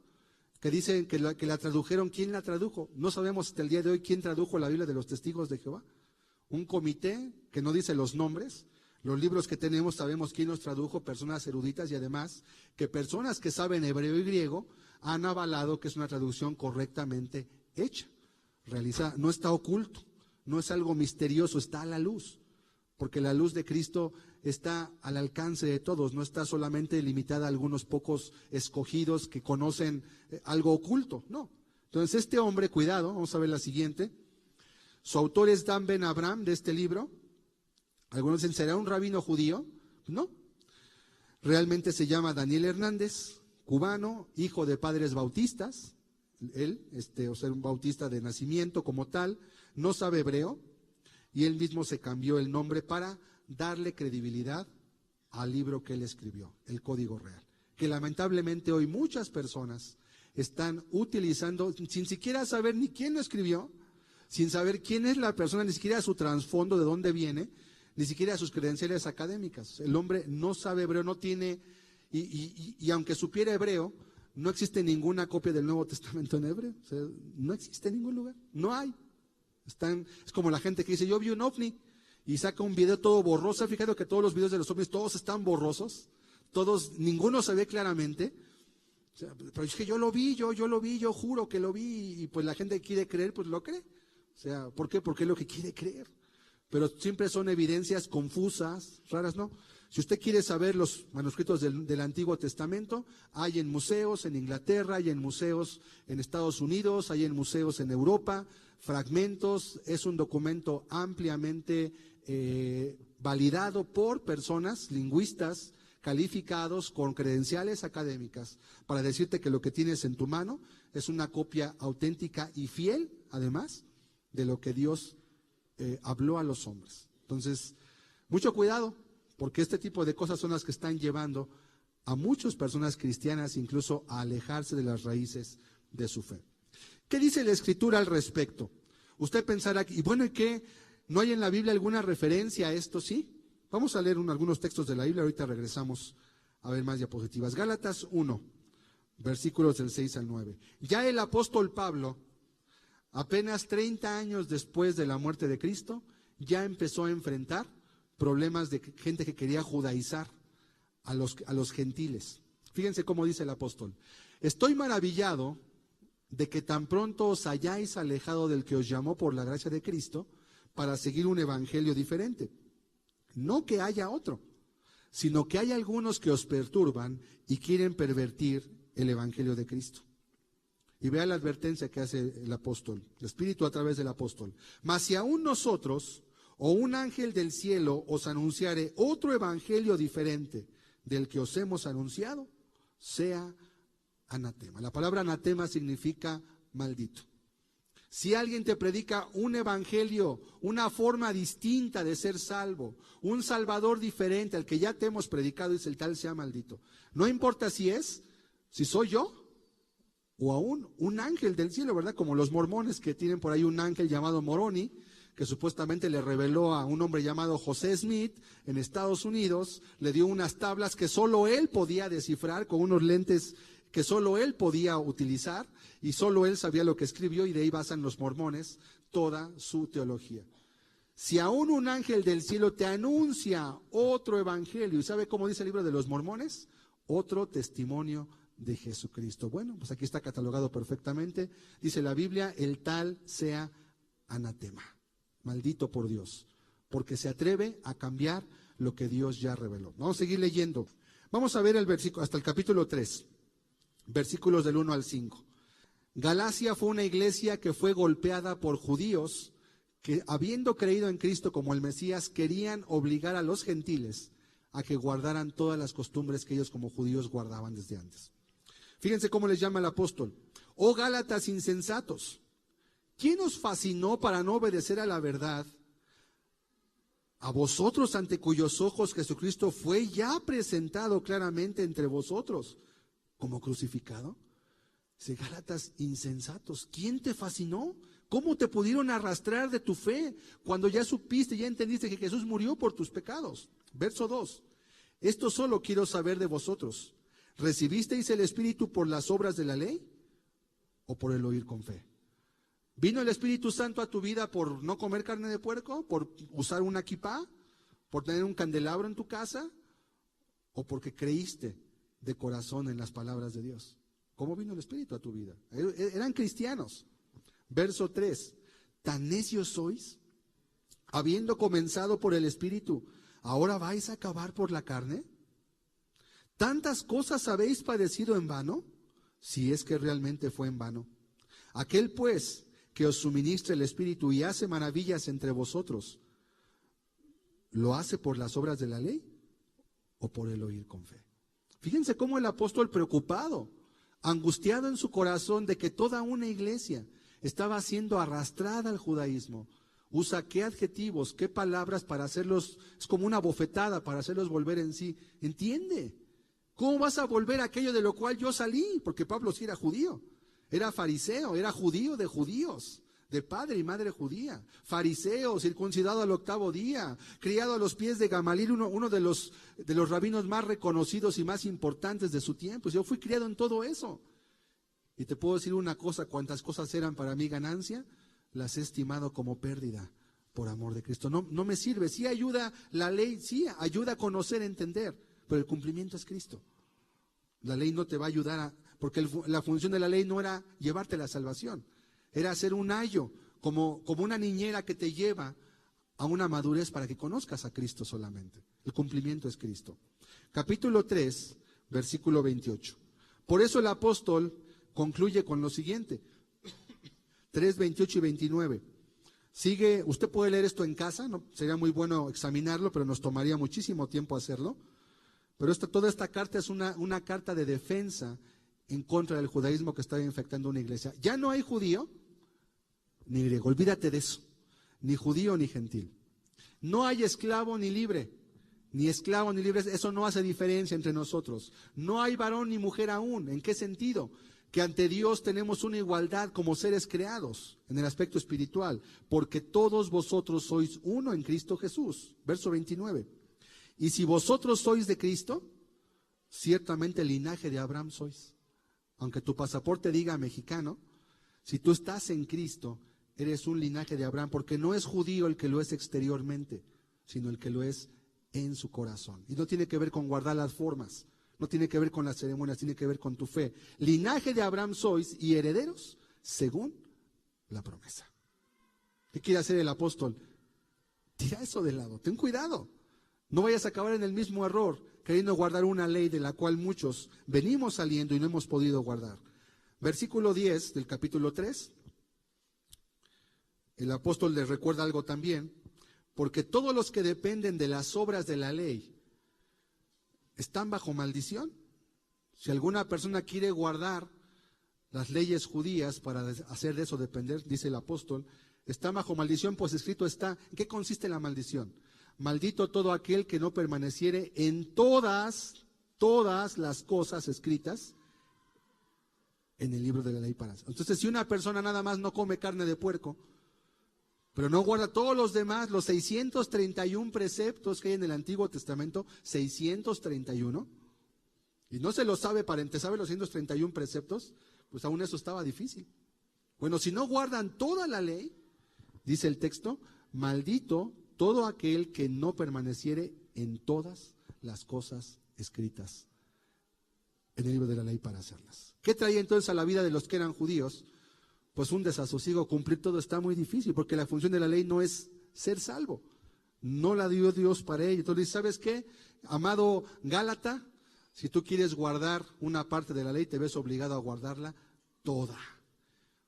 que dicen que la tradujeron. ¿Quién la tradujo? No sabemos hasta el día de hoy quién tradujo la Biblia de los Testigos de Jehová. Un comité que no dice los nombres. Los libros que tenemos sabemos quién los tradujo, personas eruditas, y además que personas que saben hebreo y griego han avalado que es una traducción correctamente hecha, realizada. No está oculto, no es algo misterioso, está a la luz, porque la luz de Cristo está al alcance de todos, no está solamente limitada a algunos pocos escogidos que conocen algo oculto, no. Entonces este hombre, cuidado, vamos a ver la siguiente. Su autor es Dan Ben Abraham, de este libro. Algunos dicen, ¿será un rabino judío? No. Realmente se llama Daniel Hernández, cubano, hijo de padres bautistas. Él, o sea, un bautista de nacimiento como tal, no sabe hebreo, y él mismo se cambió el nombre para darle credibilidad al libro que él escribió, el Código Real, que lamentablemente hoy muchas personas están utilizando sin siquiera saber ni quién lo escribió, sin saber quién es la persona, ni siquiera su trasfondo, de dónde viene, ni siquiera sus credenciales académicas. El hombre no sabe hebreo, no tiene, y aunque supiera hebreo, no existe ninguna copia del Nuevo Testamento en hebreo. O sea, no existe en ningún lugar, no hay. Es como la gente que dice, yo vi un ovni, y saca un video todo borroso. Fíjate que todos los videos de los ovnis, todos están borrosos, ninguno se ve claramente. O sea, pero es que yo lo vi, yo juro que lo vi, y pues la gente quiere creer, pues lo cree. O sea, ¿por qué? Porque es lo que quiere creer. Pero siempre son evidencias confusas, raras, ¿no? Si usted quiere saber los manuscritos del Antiguo Testamento, hay en museos en Inglaterra, hay en museos en Estados Unidos, hay en museos en Europa, fragmentos. Es un documento ampliamente validado por personas, lingüistas, calificados con credenciales académicas, para decirte que lo que tienes en tu mano es una copia auténtica y fiel, además, de lo que Dios habló a los hombres. Entonces, mucho cuidado, porque este tipo de cosas son las que están llevando a muchas personas cristianas incluso a alejarse de las raíces de su fe. ¿Qué dice la Escritura al respecto? Usted pensará, y bueno, ¿y qué? ¿No hay en la Biblia alguna referencia a esto? Sí. Vamos a leer algunos textos de la Biblia, ahorita regresamos a ver más diapositivas. Gálatas 1, versículos del 6 al 9. Ya el apóstol Pablo apenas 30 años después de la muerte de Cristo, ya empezó a enfrentar problemas de gente que quería judaizar a los gentiles. Fíjense cómo dice el apóstol: estoy maravillado de que tan pronto os hayáis alejado del que os llamó por la gracia de Cristo para seguir un evangelio diferente. No que haya otro, sino que hay algunos que os perturban y quieren pervertir el evangelio de Cristo. Y vea la advertencia que hace el apóstol, el Espíritu a través del apóstol. Mas si aún nosotros o un ángel del cielo os anunciare otro evangelio diferente del que os hemos anunciado, sea anatema. La palabra anatema significa maldito. Si alguien te predica un evangelio, una forma distinta de ser salvo, un salvador diferente al que ya te hemos predicado, dice el tal sea maldito. No importa si soy yo o aún un ángel del cielo, ¿verdad? Como los mormones, que tienen por ahí un ángel llamado Moroni, que supuestamente le reveló a un hombre llamado José Smith en Estados Unidos, le dio unas tablas que solo él podía descifrar con unos lentes que solo él podía utilizar, y solo él sabía lo que escribió, y de ahí basan los mormones toda su teología. Si aún un ángel del cielo te anuncia otro evangelio, ¿y sabe cómo dice el libro de los mormones? Otro testimonio de Jesucristo. Bueno, pues aquí está catalogado perfectamente. Dice la Biblia: el tal sea anatema, maldito por Dios, porque se atreve a cambiar lo que Dios ya reveló. Vamos a seguir leyendo. Vamos a ver el versículo hasta el capítulo 3, versículos del 1 al 5. Galacia fue una iglesia que fue golpeada por judíos que, habiendo creído en Cristo como el Mesías, querían obligar a los gentiles a que guardaran todas las costumbres que ellos como judíos guardaban desde antes. Fíjense cómo les llama el apóstol: oh Gálatas insensatos, ¿quién os fascinó para no obedecer a la verdad? A vosotros, ante cuyos ojos Jesucristo fue ya presentado claramente entre vosotros como crucificado. Dice: Gálatas insensatos, ¿quién te fascinó? ¿Cómo te pudieron arrastrar de tu fe cuando ya supiste, ya entendiste que Jesús murió por tus pecados? Verso 2. Esto solo quiero saber de vosotros: ¿recibisteis el Espíritu por las obras de la ley o por el oír con fe? ¿Vino el Espíritu Santo a tu vida por no comer carne de puerco, por usar una kipá, por tener un candelabro en tu casa, o porque creíste de corazón en las palabras de Dios? ¿Cómo vino el Espíritu a tu vida? Eran cristianos. Verso 3. ¿Tan necios sois? Habiendo comenzado por el Espíritu, ¿ahora vais a acabar por la carne? ¿Tantas cosas habéis padecido en vano? Si es que realmente fue en vano. Aquel pues que os suministra el Espíritu y hace maravillas entre vosotros, ¿lo hace por las obras de la ley o por el oír con fe? Fíjense cómo el apóstol, preocupado, angustiado en su corazón de que toda una iglesia estaba siendo arrastrada al judaísmo, usa qué adjetivos, qué palabras para hacerlos, es como una bofetada para hacerlos volver en sí. ¿Entiende? ¿Cómo vas a volver a aquello de lo cual yo salí? Porque Pablo sí era judío, era fariseo, era judío de judíos, de padre y madre judía, fariseo, circuncidado al 8º día, criado a los pies de Gamaliel, uno de los rabinos más reconocidos y más importantes de su tiempo. Yo fui criado en todo eso. Y te puedo decir una cosa: cuantas cosas eran para mí ganancia, las he estimado como pérdida por amor de Cristo. No me sirve. Sí ayuda la ley, sí ayuda a conocer, a entender, pero el cumplimiento es Cristo. La ley no te va a ayudar porque la función de la ley no era llevarte la salvación, era hacer un ayo, como una niñera que te lleva a una madurez para que conozcas a Cristo solamente. El cumplimiento es Cristo. Capítulo 3, versículo 28. Por eso el apóstol concluye con lo siguiente: 3, 28 y 29. Sigue, usted puede leer esto en casa, ¿no? Sería muy bueno examinarlo, pero nos tomaría muchísimo tiempo hacerlo. Pero toda esta carta es una carta de defensa en contra del judaísmo que estaba infectando una iglesia. Ya no hay judío ni griego, olvídate de eso, ni judío ni gentil. No hay esclavo ni libre, ni esclavo ni libre, eso no hace diferencia entre nosotros. No hay varón ni mujer aún. ¿En qué sentido? Que ante Dios tenemos una igualdad como seres creados en el aspecto espiritual, porque todos vosotros sois uno en Cristo Jesús. Verso 29. Y si vosotros sois de Cristo, ciertamente el linaje de Abraham sois. Aunque tu pasaporte diga mexicano, Si tú estás en Cristo, eres un linaje de Abraham, porque no es judío el que lo es exteriormente, sino el que lo es en su corazón. Y no tiene que ver con guardar las formas, no tiene que ver con las ceremonias, tiene que ver con tu fe. Linaje de Abraham sois y herederos según la promesa. ¿Qué quiere hacer el apóstol? Tira eso de lado, ten cuidado. No vayas a acabar en el mismo error, queriendo guardar una ley de la cual muchos venimos saliendo y no hemos podido guardar. Versículo 10 del capítulo 3. El apóstol les recuerda algo también, porque todos los que dependen de las obras de la ley están bajo maldición. Si alguna persona quiere guardar las leyes judías para hacer de eso depender, dice el apóstol, está bajo maldición, pues escrito está. ¿En qué consiste la maldición? Maldito todo aquel que no permaneciere en todas las cosas escritas en el libro de la ley para hacer. Entonces, si una persona nada más no come carne de puerco, pero no guarda todos los demás, los 631 preceptos que hay en el Antiguo Testamento, 631, y no se lo sabe sabe los 631 preceptos, pues aún eso estaba difícil. Bueno, si no guardan toda la ley, dice el texto, maldito todo aquel que no permaneciere en todas las cosas escritas en el libro de la ley para hacerlas. ¿Qué traía entonces a la vida de los que eran judíos? Pues un desasosiego. Cumplir todo está muy difícil, porque la función de la ley no es ser salvo. No la dio Dios para ello. Entonces, ¿sabes qué? Amado Gálata, si tú quieres guardar una parte de la ley, te ves obligado a guardarla toda.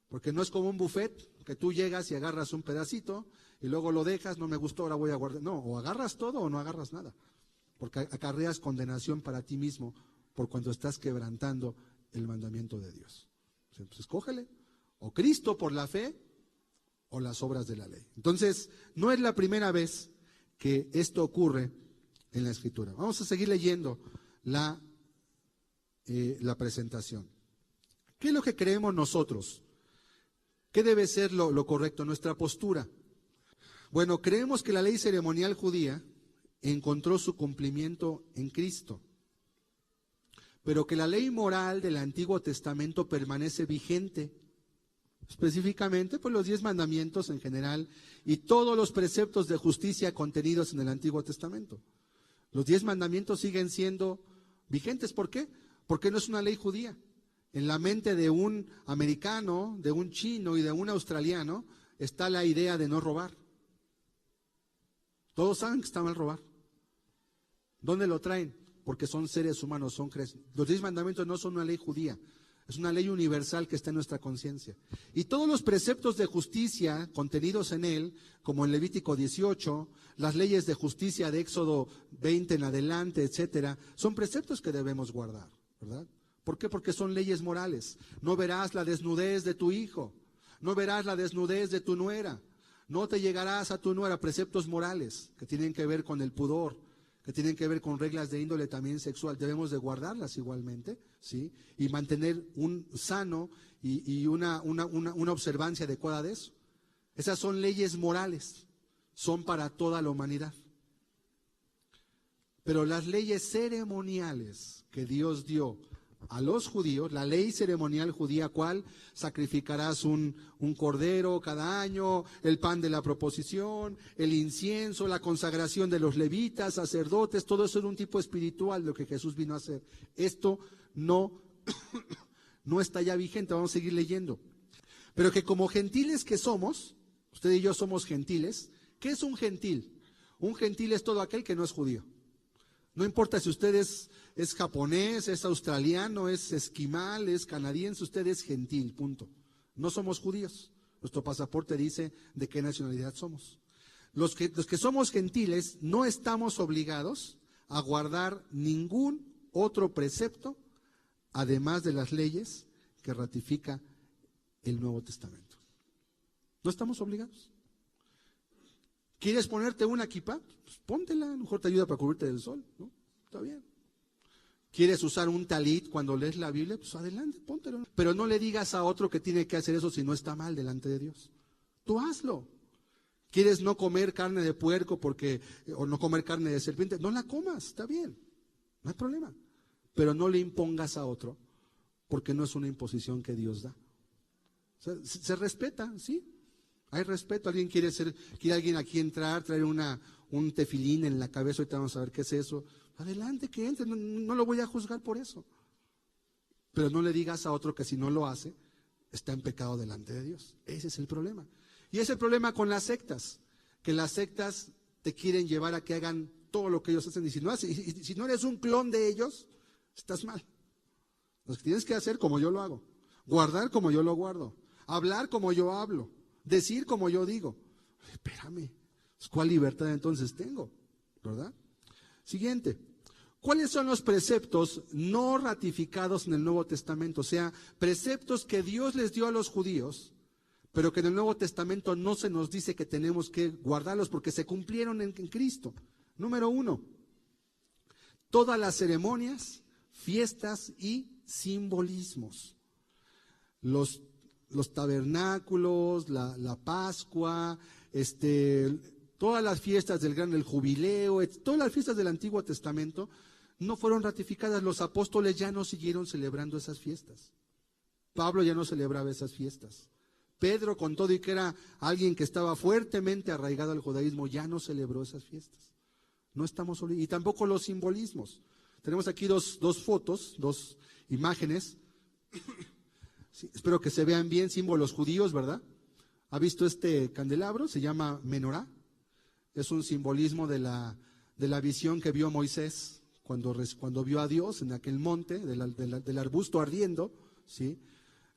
Porque no es como un buffet, que tú llegas y agarras un pedacito y luego lo dejas, no me gustó, ahora voy a guardar. No, o agarras todo o no agarras nada. Porque acarreas condenación para ti mismo por cuando estás quebrantando el mandamiento de Dios. Entonces, escógele. O Cristo por la fe o las obras de la ley. Entonces, no es la primera vez que esto ocurre en la Escritura. Vamos a seguir leyendo la presentación. ¿Qué es lo que creemos nosotros? ¿Qué debe ser lo correcto, nuestra postura? Bueno, creemos que la ley ceremonial judía encontró su cumplimiento en Cristo, pero que la ley moral del Antiguo Testamento permanece vigente. Específicamente, pues los 10 mandamientos en general y todos los preceptos de justicia contenidos en el Antiguo Testamento. Los 10 mandamientos siguen siendo vigentes. ¿Por qué? Porque no es una ley judía. En la mente de un americano, de un chino y de un australiano está la idea de no robar. Todos saben que está mal robar. ¿Dónde lo traen? Porque son seres humanos, los 10 mandamientos no son una ley judía. Es una ley universal que está en nuestra conciencia. Y todos los preceptos de justicia contenidos en él, como en Levítico 18, las leyes de justicia de Éxodo 20 en adelante, etcétera, son preceptos que debemos guardar, ¿verdad? ¿Por qué? Porque son leyes morales. No verás la desnudez de tu hijo, no verás la desnudez de tu nuera, no te llegarás a tu nuera, preceptos morales que tienen que ver con el pudor, que tienen que ver con reglas de índole también sexual, debemos de guardarlas igualmente, ¿sí? Y mantener un sano y una observancia adecuada de eso. Esas son leyes morales, son para toda la humanidad. Pero las leyes ceremoniales que Dios dio a los judíos, la ley ceremonial judía, ¿cuál? Sacrificarás un cordero cada año, el pan de la proposición, el incienso, la consagración de los levitas, sacerdotes, todo eso era un tipo espiritual de lo que Jesús vino a hacer. Esto no está ya vigente, vamos a seguir leyendo. Pero que como gentiles que somos, usted y yo somos gentiles. ¿Qué es un gentil? Un gentil es todo aquel que no es judío. No importa si usted es japonés, es australiano, es esquimal, es canadiense, usted es gentil, punto. No somos judíos. Nuestro pasaporte dice de qué nacionalidad somos. Los que somos gentiles no estamos obligados a guardar ningún otro precepto, además de las leyes que ratifica el Nuevo Testamento. No estamos obligados. ¿Quieres ponerte una kippah? Pues póntela, a lo mejor te ayuda para cubrirte del sol, ¿no? Está bien. ¿Quieres usar un talit cuando lees la Biblia? Pues adelante, póntelo. Pero no le digas a otro que tiene que hacer eso si no está mal delante de Dios. Tú hazlo. ¿Quieres no comer carne de puerco o no comer carne de serpiente? No la comas, está bien, no hay problema. Pero no le impongas a otro, porque no es una imposición que Dios da. O sea, se respeta, ¿sí? Hay respeto. Alguien quiere alguien aquí entrar, traer un tefilín en la cabeza, ahorita vamos a ver qué es eso. Adelante, que entre, no lo voy a juzgar por eso. Pero no le digas a otro que si no lo hace, está en pecado delante de Dios. Ese es el problema. Y ese es el problema con las sectas, que las sectas te quieren llevar a que hagan todo lo que ellos hacen, y si no eres un clon de ellos, estás mal. Lo que tienes que hacer como yo lo hago, guardar como yo lo guardo, hablar como yo hablo, decir como yo digo. Espérame, ¿cuál libertad entonces tengo? ¿Verdad? Siguiente. ¿Cuáles son los preceptos no ratificados en el Nuevo Testamento? O sea, preceptos que Dios les dio a los judíos, pero que en el Nuevo Testamento no se nos dice que tenemos que guardarlos porque se cumplieron en Cristo. Número 1, todas las ceremonias, fiestas y simbolismos. Los tabernáculos, la Pascua, todas las fiestas del Jubileo, todas las fiestas del Antiguo Testamento no fueron ratificadas. Los apóstoles ya no siguieron celebrando esas fiestas. Pablo ya no celebraba esas fiestas. Pedro, con todo y que era alguien que estaba fuertemente arraigado al judaísmo, ya no celebró esas fiestas. No estamos solos. Y tampoco los simbolismos. Tenemos aquí dos fotos, dos imágenes. Sí, espero que se vean bien, símbolos judíos, ¿verdad? ¿Ha visto este candelabro? Se llama menorá. Es un simbolismo de la visión que vio Moisés cuando vio a Dios en aquel monte, del arbusto ardiendo, ¿sí?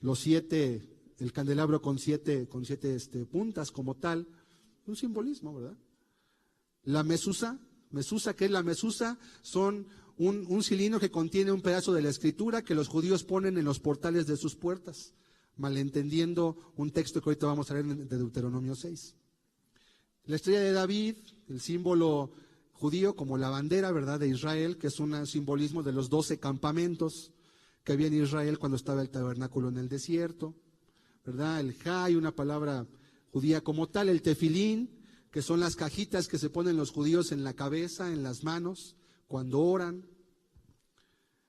El candelabro con siete puntas como tal, un simbolismo, ¿verdad? La mesusa, ¿qué es la mesusa? Son un cilindro que contiene un pedazo de la escritura que los judíos ponen en los portales de sus puertas, malentendiendo un texto que ahorita vamos a leer de Deuteronomio 6. La estrella de David, el símbolo judío como la bandera, ¿verdad?, de Israel, que es un simbolismo de los 12 campamentos que había en Israel cuando estaba el tabernáculo en el desierto, ¿verdad? El jai, una palabra judía como tal, el tefilín, que son las cajitas que se ponen los judíos en la cabeza, en las manos, cuando oran.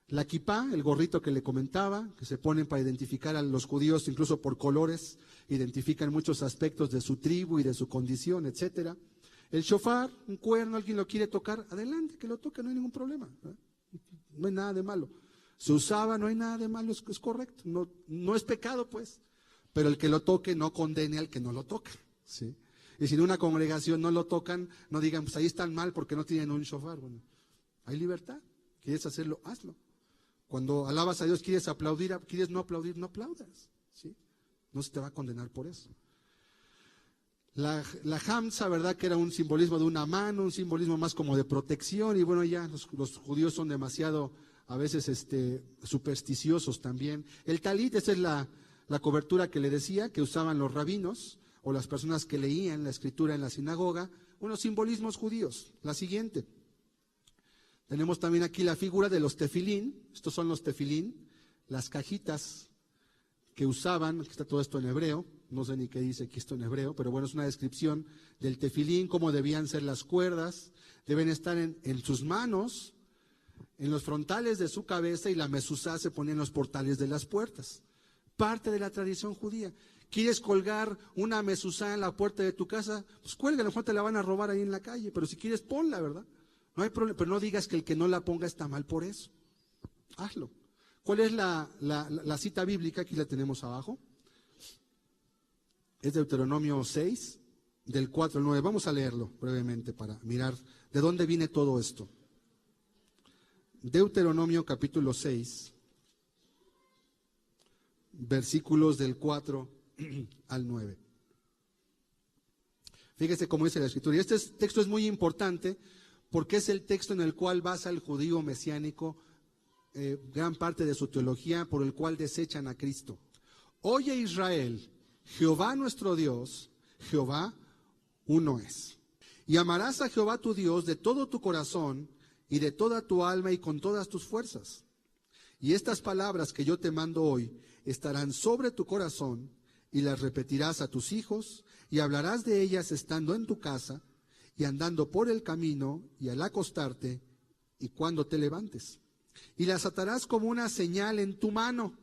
La kipá, el gorrito que le comentaba, que se ponen para identificar a los judíos, incluso por colores, identifican muchos aspectos de su tribu y de su condición, etcétera. El shofar, un cuerno, alguien lo quiere tocar, adelante, que lo toque, no hay ningún problema, ¿verdad? No hay nada de malo. Se usaba, no hay nada de malo, es correcto, no es pecado, pues. Pero el que lo toque no condene al que no lo toca, ¿sí? Y si en una congregación no lo tocan, no digan, pues ahí están mal porque no tienen un shofar. Bueno, hay libertad. ¿Quieres hacerlo? Hazlo. Cuando alabas a Dios, quieres aplaudir, quieres no aplaudir, no aplaudas, ¿sí? No se te va a condenar por eso. La hamza, ¿verdad?, que era un simbolismo de una mano, un simbolismo más como de protección, y bueno, ya los judíos son demasiado, a veces, supersticiosos también. El talit, esa es la cobertura que le decía, que usaban los rabinos, o las personas que leían la escritura en la sinagoga, unos simbolismos judíos. La siguiente. Tenemos también aquí la figura de los tefilín. Estos son los tefilín, las cajitas que usaban. Aquí está todo esto en hebreo. No sé ni qué dice aquí esto en hebreo, pero bueno, es una descripción del tefilín, cómo debían ser las cuerdas. Deben estar en sus manos, en los frontales de su cabeza, y la mesuzá se ponía en los portales de las puertas. Parte de la tradición judía. ¿Quieres colgar una mesuzá en la puerta de tu casa? Pues cuelga, a lo mejor te la van a robar ahí en la calle, pero si quieres ponla, ¿verdad? No hay problema, pero no digas que el que no la ponga está mal por eso. Hazlo. ¿Cuál es la cita bíblica? Aquí la tenemos abajo. Es Deuteronomio 6, del 4 al 9. Vamos a leerlo brevemente para mirar de dónde viene todo esto. Deuteronomio capítulo 6, versículos del 4 al 9. Fíjese cómo dice la escritura. Y este texto es muy importante porque es el texto en el cual basa el judío mesiánico gran parte de su teología, por el cual desechan a Cristo. Oye Israel, Jehová nuestro Dios, Jehová uno es. Y amarás a Jehová tu Dios de todo tu corazón y de toda tu alma y con todas tus fuerzas. Y estas palabras que yo te mando hoy estarán sobre tu corazón, y las repetirás a tus hijos, y hablarás de ellas estando en tu casa, y andando por el camino, y al acostarte, y cuando te levantes. Y las atarás como una señal en tu mano.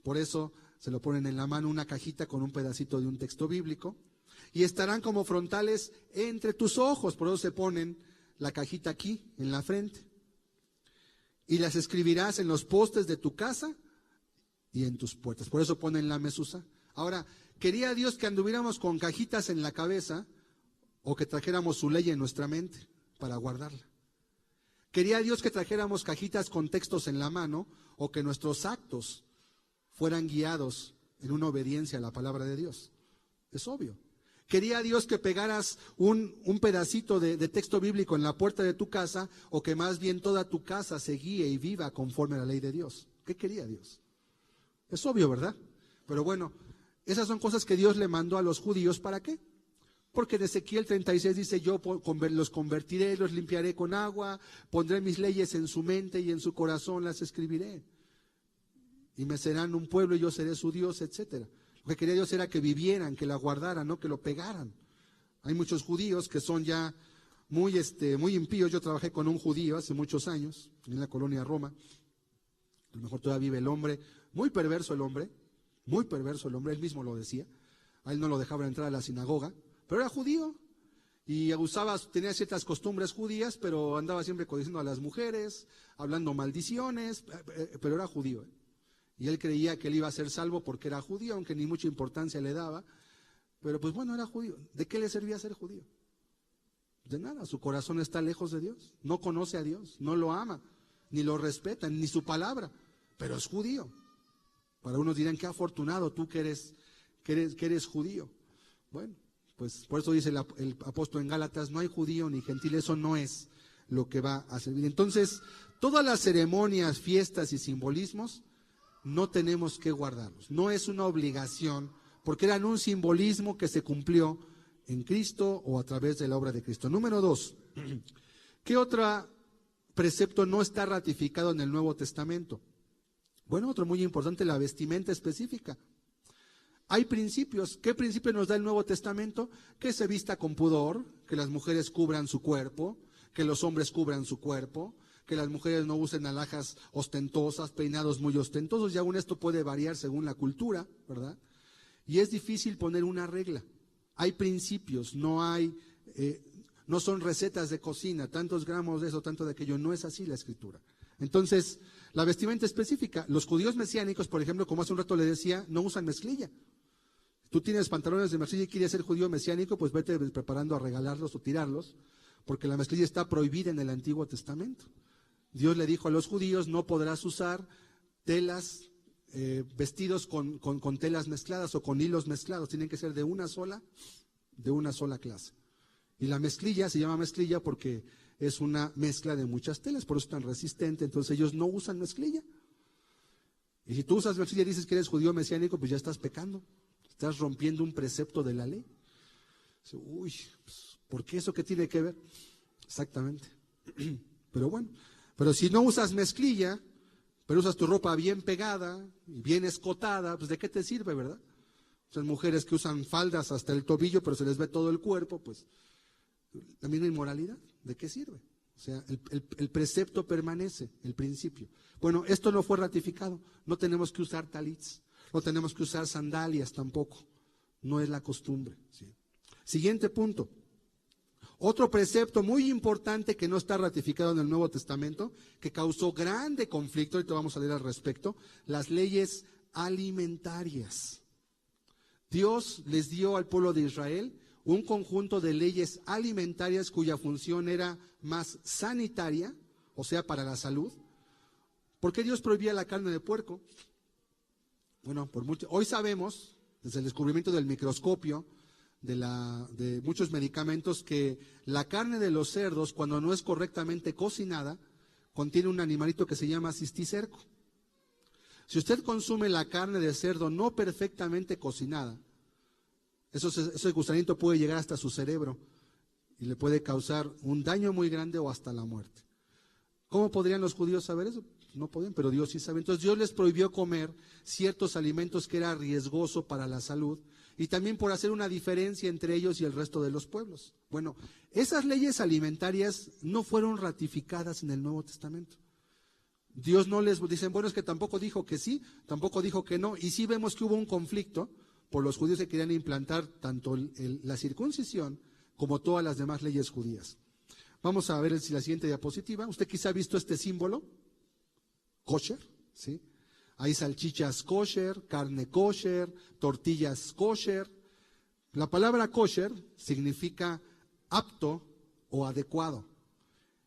Por eso se lo ponen en la mano, una cajita con un pedacito de un texto bíblico, y estarán como frontales entre tus ojos, por eso se ponen la cajita aquí, en la frente. Y las escribirás en los postes de tu casa y en tus puertas. Por eso ponen la mezuzá. Ahora, quería Dios que anduviéramos con cajitas en la cabeza o que trajéramos su ley en nuestra mente para guardarla. Quería Dios que trajéramos cajitas con textos en la mano o que nuestros actos fueran guiados en una obediencia a la palabra de Dios. Es obvio. Quería Dios que pegaras un pedacito de texto bíblico en la puerta de tu casa o que más bien toda tu casa se guíe y viva conforme a la ley de Dios. ¿Qué quería Dios? Es obvio, ¿verdad? Pero bueno, esas son cosas que Dios le mandó a los judíos. ¿Para qué? Porque en Ezequiel 36 dice, yo los convertiré, los limpiaré con agua, pondré mis leyes en su mente y en su corazón las escribiré. Y me serán un pueblo y yo seré su Dios, etcétera. Lo que quería Dios era que vivieran, que la guardaran, no que lo pegaran. Hay muchos judíos que son ya muy impíos. Yo trabajé con un judío hace muchos años en la colonia Roma. A lo mejor todavía vive el hombre, muy perverso el hombre, él mismo lo decía. A él no lo dejaban entrar a la sinagoga, pero era judío y tenía ciertas costumbres judías, pero andaba siempre codiciando a las mujeres, hablando maldiciones, pero era judío. Y él creía que él iba a ser salvo porque era judío, aunque ni mucha importancia le daba. Pero pues bueno, era judío. ¿De qué le servía ser judío? De nada, su corazón está lejos de Dios. No conoce a Dios, no lo ama, ni lo respeta, ni su palabra. Pero es judío. Para unos dirán, qué afortunado tú que eres judío. Bueno, pues por eso dice el apóstol en Gálatas, no hay judío ni gentil, eso no es lo que va a servir. Entonces, todas las ceremonias, fiestas y simbolismos, no tenemos que guardarlos, no es una obligación, porque eran un simbolismo que se cumplió en Cristo o a través de la obra de Cristo. Número 2, ¿qué otro precepto no está ratificado en el Nuevo Testamento? Bueno, otro muy importante, la vestimenta específica. Hay principios. ¿Qué principio nos da el Nuevo Testamento? Que se vista con pudor, que las mujeres cubran su cuerpo, que los hombres cubran su cuerpo, que las mujeres no usen alhajas ostentosas, peinados muy ostentosos, y aún esto puede variar según la cultura, ¿verdad? Y es difícil poner una regla. Hay principios, no son recetas de cocina, tantos gramos de eso, tanto de aquello, no es así la Escritura. Entonces, la vestimenta específica, los judíos mesiánicos, por ejemplo, como hace un rato le decía, no usan mezclilla. Tú tienes pantalones de mezclilla y quieres ser judío mesiánico, pues vete preparando a regalarlos o tirarlos, porque la mezclilla está prohibida en el Antiguo Testamento. Dios le dijo a los judíos, no podrás usar telas, vestidos con telas mezcladas o con hilos mezclados, tienen que ser de una sola clase. Y la mezclilla se llama mezclilla porque es una mezcla de muchas telas, por eso es tan resistente, entonces ellos no usan mezclilla. Y si tú usas mezclilla y dices que eres judío mesiánico, pues ya estás pecando, estás rompiendo un precepto de la ley. Uy, pues, ¿por qué eso qué tiene que ver? Exactamente. Pero bueno, pero si no usas mezclilla, pero usas tu ropa bien pegada y bien escotada, pues ¿de qué te sirve, verdad? Son mujeres que usan faldas hasta el tobillo, pero se les ve todo el cuerpo, pues la misma inmoralidad, ¿de qué sirve? O sea, el precepto permanece, el principio. Bueno, esto no fue ratificado, no tenemos que usar talits, no tenemos que usar sandalias tampoco, no es la costumbre. ¿Sí? Siguiente punto. Otro precepto muy importante que no está ratificado en el Nuevo Testamento, que causó grande conflicto, ahorita vamos a leer al respecto, las leyes alimentarias. Dios les dio al pueblo de Israel un conjunto de leyes alimentarias cuya función era más sanitaria, o sea, para la salud. ¿Por qué Dios prohibía la carne de puerco? Bueno, hoy sabemos, desde el descubrimiento del microscopio, de muchos medicamentos, que la carne de los cerdos, cuando no es correctamente cocinada, contiene un animalito que se llama cisticerco. Si usted consume la carne de cerdo no perfectamente cocinada, ese gusanito puede llegar hasta su cerebro y le puede causar un daño muy grande o hasta la muerte. ¿Cómo podrían los judíos saber eso? No podían, pero Dios sí sabe. Entonces Dios les prohibió comer ciertos alimentos que era riesgoso para la salud y también por hacer una diferencia entre ellos y el resto de los pueblos. Bueno, esas leyes alimentarias no fueron ratificadas en el Nuevo Testamento. Dios no les dicen, bueno, es que tampoco dijo que sí, tampoco dijo que no. Y sí vemos que hubo un conflicto por los judíos que querían implantar tanto la circuncisión como todas las demás leyes judías. Vamos a ver la siguiente diapositiva. Usted quizá ha visto este símbolo, kosher, ¿sí? Hay salchichas kosher, carne kosher, tortillas kosher. La palabra kosher significa apto o adecuado.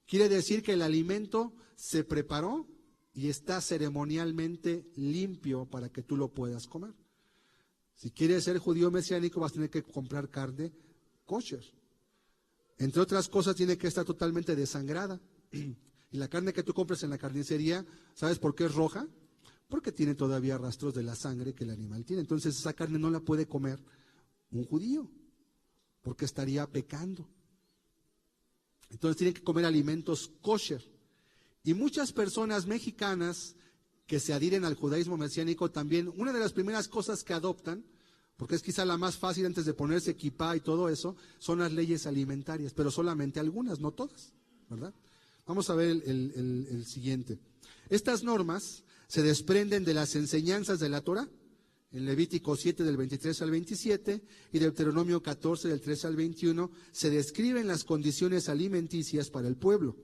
Quiere decir que el alimento se preparó y está ceremonialmente limpio para que tú lo puedas comer. Si quieres ser judío mesiánico, vas a tener que comprar carne kosher. Entre otras cosas, tiene que estar totalmente desangrada. Y la carne que tú compres en la carnicería, ¿sabes por qué es roja? Porque tiene todavía rastros de la sangre que el animal tiene. Entonces esa carne no la puede comer un judío, porque estaría pecando. Entonces tienen que comer alimentos kosher. Y muchas personas mexicanas que se adhieren al judaísmo mesiánico también, una de las primeras cosas que adoptan, porque es quizá la más fácil antes de ponerse kipá y todo eso, son las leyes alimentarias, pero solamente algunas, no todas, ¿verdad? Vamos a ver el siguiente. Estas normas se desprenden de las enseñanzas de la Torá, en Levítico 7 del 23 al 27 y Deuteronomio 14 del 3 al 21, se describen las condiciones alimenticias para el pueblo.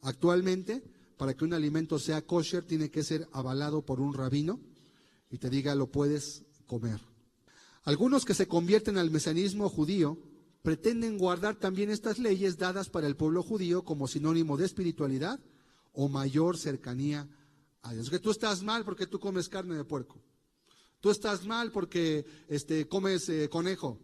Actualmente, para que un alimento sea kosher, tiene que ser avalado por un rabino y te diga lo puedes comer. Algunos que se convierten al mesianismo judío pretenden guardar también estas leyes dadas para el pueblo judío como sinónimo de espiritualidad o mayor cercanía a Dios. Que tú estás mal porque tú comes carne de puerco. Tú estás mal porque comes conejo,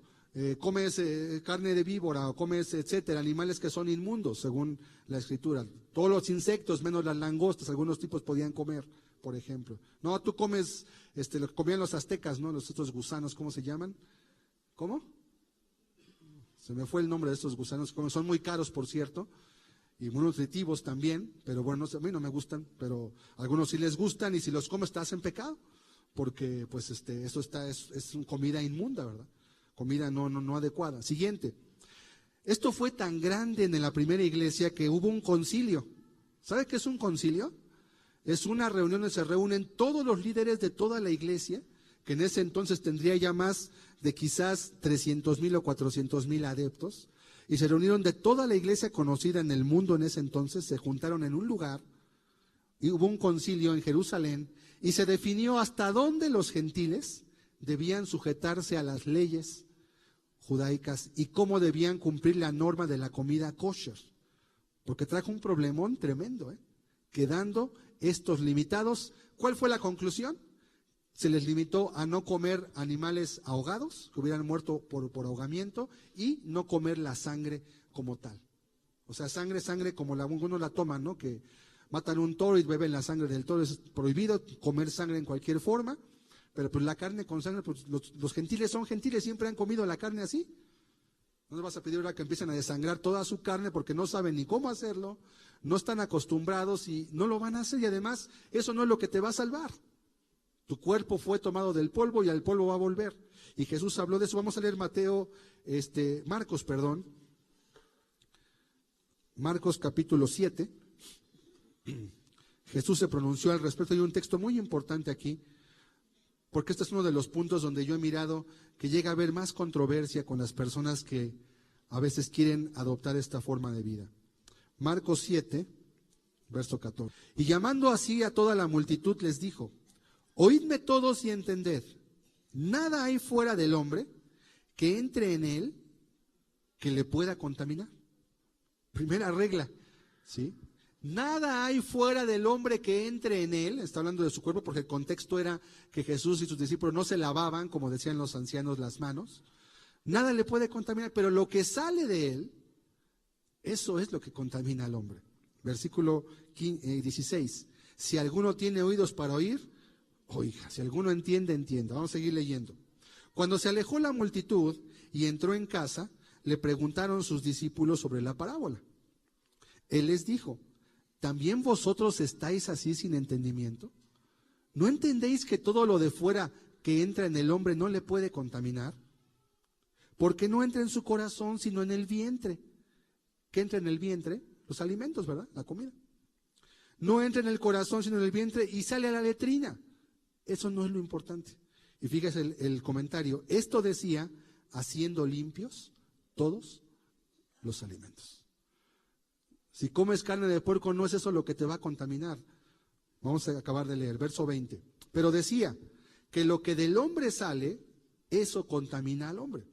comes carne de víbora, o comes, etcétera, animales que son inmundos, según la Escritura. Todos los insectos, menos las langostas, algunos tipos podían comer, por ejemplo. No, tú comes, lo que comían los aztecas, ¿no? Estos gusanos, ¿cómo se llaman? ¿Cómo? Se me fue el nombre de estos gusanos, son muy caros, por cierto, y muy nutritivos también, pero bueno, a mí no me gustan, pero a algunos sí les gustan, y si los comes estás en pecado, porque pues eso es comida inmunda, ¿verdad? Comida no adecuada. Siguiente. Esto fue tan grande en la primera iglesia que hubo un concilio. ¿Sabe qué es un concilio? Es una reunión donde se reúnen todos los líderes de toda la iglesia, que en ese entonces tendría ya más de quizás 300,000 o 400,000 adeptos, y se reunieron de toda la iglesia conocida en el mundo en ese entonces, se juntaron en un lugar, y hubo un concilio en Jerusalén, y se definió hasta dónde los gentiles debían sujetarse a las leyes judaicas y cómo debían cumplir la norma de la comida kosher, porque trajo un problemón tremendo, quedando estos limitados. ¿Cuál fue la conclusión? Se les limitó a no comer animales ahogados, que hubieran muerto por ahogamiento, y no comer la sangre como tal. O sea, sangre como uno la toma, ¿no? Que matan un toro y beben la sangre del toro. Es prohibido comer sangre en cualquier forma, pero pues la carne con sangre, pues los gentiles son gentiles, siempre han comido la carne así. No les vas a pedir ahora que empiecen a desangrar toda su carne porque no saben ni cómo hacerlo, no están acostumbrados y no lo van a hacer, y además eso no es lo que te va a salvar. Tu cuerpo fue tomado del polvo y al polvo va a volver. Y Jesús habló de eso. Vamos a leer Marcos capítulo 7. Jesús se pronunció al respecto. Hay un texto muy importante aquí, porque este es uno de los puntos donde yo he mirado que llega a haber más controversia con las personas que a veces quieren adoptar esta forma de vida. Marcos 7, verso 14. Y llamando así a toda la multitud les dijo: oídme todos y entended, nada hay fuera del hombre que entre en él que le pueda contaminar. Primera regla, ¿sí? Nada hay fuera del hombre que entre en él, está hablando de su cuerpo porque el contexto era que Jesús y sus discípulos no se lavaban, como decían los ancianos, las manos. Nada le puede contaminar, pero lo que sale de él, eso es lo que contamina al hombre. Versículo 16. Si alguno tiene oídos para oír, oiga. Si alguno entiende, entienda. Vamos a seguir leyendo. Cuando se alejó la multitud y entró en casa, le preguntaron sus discípulos sobre la parábola. Él les dijo: ¿también vosotros estáis así sin entendimiento? ¿No entendéis que todo lo de fuera que entra en el hombre no le puede contaminar? Porque no entra en su corazón, sino en el vientre. ¿Qué entra en el vientre? Los alimentos, ¿verdad? La comida. no entra en el corazón sino en el vientre y sale a la letrina. Eso no es lo importante. Y fíjese el comentario, esto decía, haciendo limpios todos los alimentos. Si comes carne de puerco, no es eso lo que te va a contaminar. Vamos a acabar de leer, verso 20. Pero decía que lo que del hombre sale, eso contamina al hombre.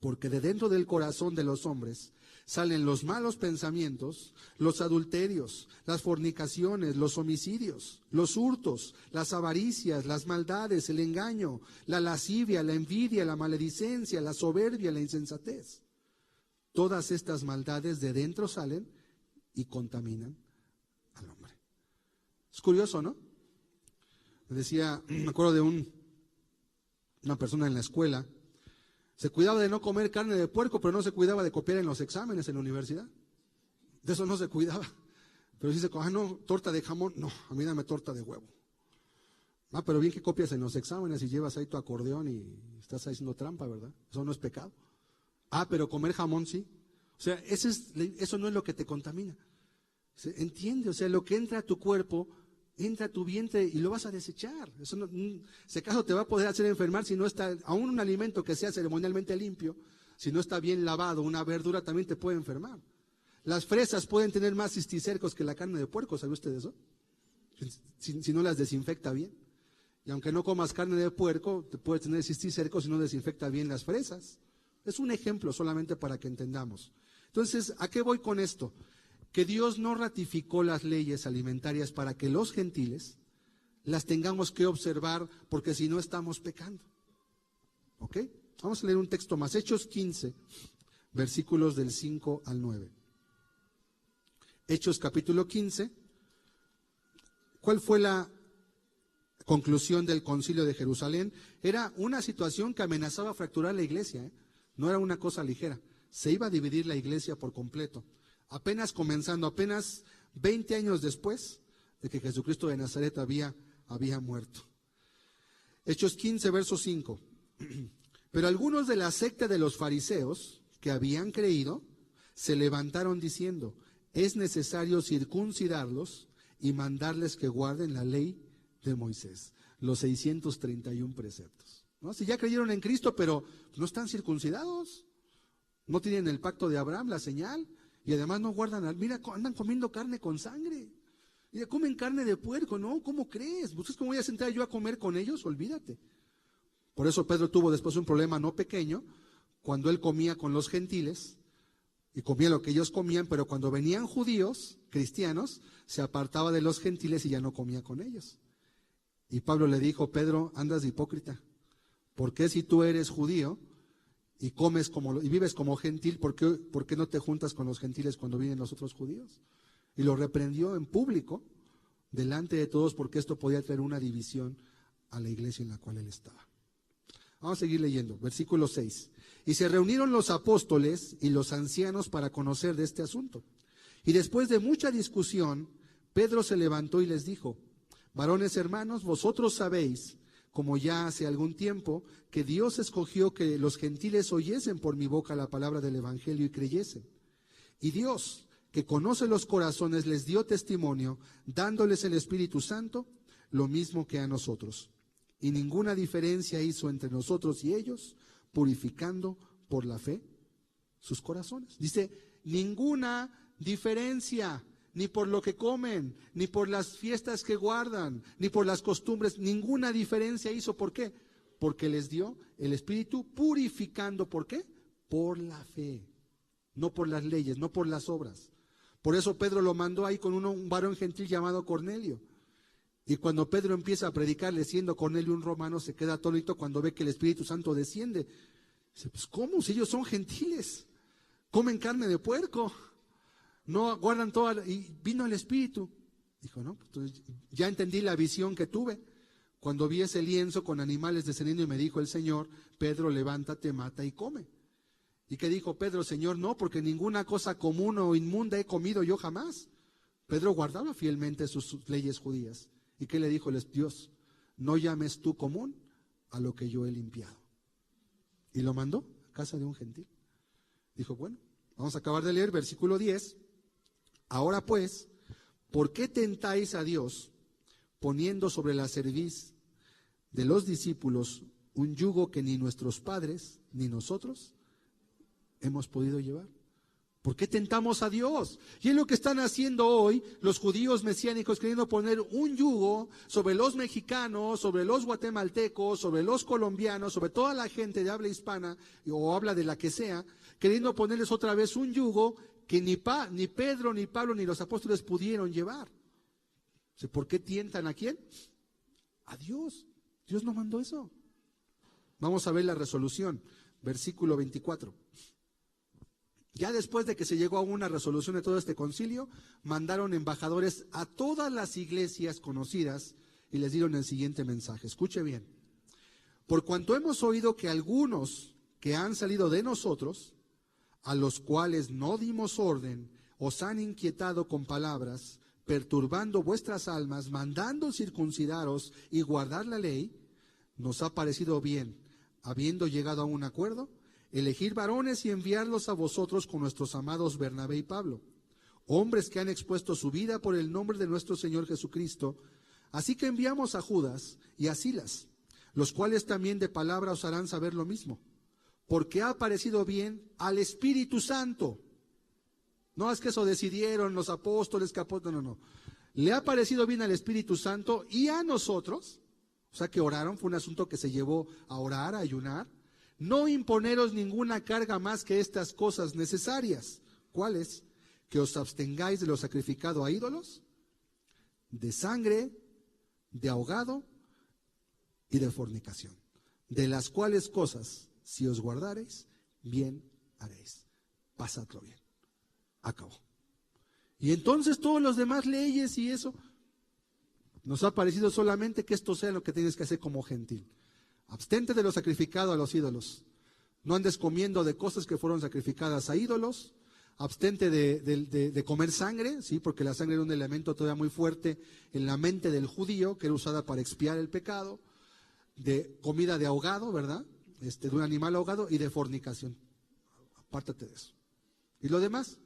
Porque de dentro del corazón de los hombres salen los malos pensamientos, los adulterios, las fornicaciones, los homicidios, los hurtos, las avaricias, las maldades, el engaño, la lascivia, la envidia, la maledicencia, la soberbia, la insensatez. Todas estas maldades de dentro salen y contaminan al hombre. Es curioso, ¿no? Me acuerdo de una persona en la escuela, se cuidaba de no comer carne de puerco, pero no se cuidaba de copiar en los exámenes en la universidad. De eso no se cuidaba. Pero si no, torta de jamón, no, a mí dame torta de huevo. Pero bien que copias en los exámenes y llevas ahí tu acordeón y estás haciendo trampa, ¿verdad? Eso no es pecado. Pero comer jamón sí. O sea, eso no es lo que te contamina. ¿Se entiende? O sea, lo que entra a tu cuerpo, entra a tu vientre y lo vas a desechar. Eso no, si acaso te va a poder hacer enfermar si no está, aún un alimento que sea ceremonialmente limpio, si no está bien lavado, una verdura también te puede enfermar. Las fresas pueden tener más cisticercos que la carne de puerco, ¿sabe usted eso? Si no las desinfecta bien. Y aunque no comas carne de puerco, te puede tener cisticercos si no desinfecta bien las fresas. Es un ejemplo solamente para que entendamos. Entonces, ¿a qué voy con esto? Que Dios no ratificó las leyes alimentarias para que los gentiles las tengamos que observar, porque si no estamos pecando. ¿Ok? Vamos a leer un texto más. Hechos 15, versículos del 5 al 9. Hechos capítulo 15. ¿Cuál fue la conclusión del concilio de Jerusalén? Era una situación que amenazaba fracturar la iglesia, ¿eh? No era una cosa ligera. Se iba a dividir la iglesia por completo. Apenas 20 años después de que Jesucristo de Nazaret había muerto. Hechos 15, verso 5. Pero algunos de la secta de los fariseos que habían creído se levantaron diciendo: es necesario circuncidarlos y mandarles que guarden la ley de Moisés, los 631 preceptos. ¿No? Si ya creyeron en Cristo, pero no están circuncidados, no tienen el pacto de Abraham, la señal, y además no guardan, mira, andan comiendo carne con sangre, y comen carne de puerco, ¿no? ¿Cómo crees? ¿Ustedes cómo voy a sentar yo a comer con ellos? Olvídate. Por eso Pedro tuvo después un problema no pequeño, cuando él comía con los gentiles, y comía lo que ellos comían, pero cuando venían judíos, cristianos, se apartaba de los gentiles y ya no comía con ellos. Y Pablo le dijo: Pedro, andas de hipócrita. ¿Por qué si tú eres judío y comes y vives como gentil, por qué no te juntas con los gentiles cuando vienen los otros judíos? Y lo reprendió en público, delante de todos, porque esto podía traer una división a la iglesia en la cual él estaba. Vamos a seguir leyendo, versículo 6. Y se reunieron los apóstoles y los ancianos para conocer de este asunto. Y después de mucha discusión, Pedro se levantó y les dijo: varones hermanos, vosotros sabéis, como ya hace algún tiempo, que Dios escogió que los gentiles oyesen por mi boca la palabra del evangelio y creyesen. Y Dios, que conoce los corazones, les dio testimonio, dándoles el Espíritu Santo, lo mismo que a nosotros. Y ninguna diferencia hizo entre nosotros y ellos, purificando por la fe sus corazones. Dice, ninguna diferencia, ni por lo que comen, ni por las fiestas que guardan, ni por las costumbres, ninguna diferencia hizo. ¿Por qué? Porque les dio el Espíritu purificando. ¿Por qué? Por la fe, no por las leyes, no por las obras. Por eso Pedro lo mandó ahí con un varón gentil llamado Cornelio. Y cuando Pedro empieza a predicarle, siendo Cornelio un romano, se queda atónito cuando ve que el Espíritu Santo desciende. Dice, pues ¿cómo? Si ellos son gentiles, comen carne de puerco, no guardan toda, y vino el Espíritu. Dijo, no, entonces ya entendí la visión que tuve. Cuando vi ese lienzo con animales descendiendo y me dijo el Señor, Pedro, levántate, mata y come. ¿Y qué dijo Pedro? Señor, no, porque ninguna cosa común o inmunda he comido yo jamás. Pedro guardaba fielmente sus leyes judías. ¿Y qué le dijo Dios? No llames tú común a lo que yo he limpiado. Y lo mandó a casa de un gentil. Dijo, bueno, vamos a acabar de leer versículo 10. Ahora pues, ¿por qué tentáis a Dios poniendo sobre la cerviz de los discípulos un yugo que ni nuestros padres ni nosotros hemos podido llevar? ¿Por qué tentamos a Dios? Y es lo que están haciendo hoy los judíos mesiánicos, queriendo poner un yugo sobre los mexicanos, sobre los guatemaltecos, sobre los colombianos, sobre toda la gente de habla hispana o habla de la que sea, queriendo ponerles otra vez un yugo que ni Pedro, ni Pablo, ni los apóstoles pudieron llevar. ¿Por qué tientan a quién? A Dios. Dios no mandó eso. Vamos a ver la resolución, versículo 24. Ya después de que se llegó a una resolución de todo este concilio, mandaron embajadores a todas las iglesias conocidas y les dieron el siguiente mensaje. Escuche bien. Por cuanto hemos oído que algunos que han salido de nosotros, a los cuales no dimos orden, os han inquietado con palabras, perturbando vuestras almas, mandando circuncidaros y guardar la ley, nos ha parecido bien, habiendo llegado a un acuerdo, elegir varones y enviarlos a vosotros con nuestros amados Bernabé y Pablo, hombres que han expuesto su vida por el nombre de nuestro Señor Jesucristo. Así que enviamos a Judas y a Silas, los cuales también de palabra os harán saber lo mismo, porque ha parecido bien al Espíritu Santo. No es que eso decidieron los apóstoles, no. Le ha parecido bien al Espíritu Santo y a nosotros, o sea que oraron, fue un asunto que se llevó a orar, a ayunar, no imponeros ninguna carga más que estas cosas necesarias. ¿Cuáles? Que os abstengáis de lo sacrificado a ídolos, de sangre, de ahogado y de fornicación, de las cuales cosas, si os guardareis, bien haréis. Pasadlo bien. Acabó. Y entonces todos los demás leyes y eso, nos ha parecido solamente que esto sea lo que tienes que hacer como gentil. Abstente de lo sacrificado a los ídolos. No andes comiendo de cosas que fueron sacrificadas a ídolos. Abstente de comer sangre, ¿sí? Porque la sangre era un elemento todavía muy fuerte en la mente del judío, que era usada para expiar el pecado. De comida de ahogado, ¿verdad? De un animal ahogado, y de fornicación. Apártate de eso. Y lo demás,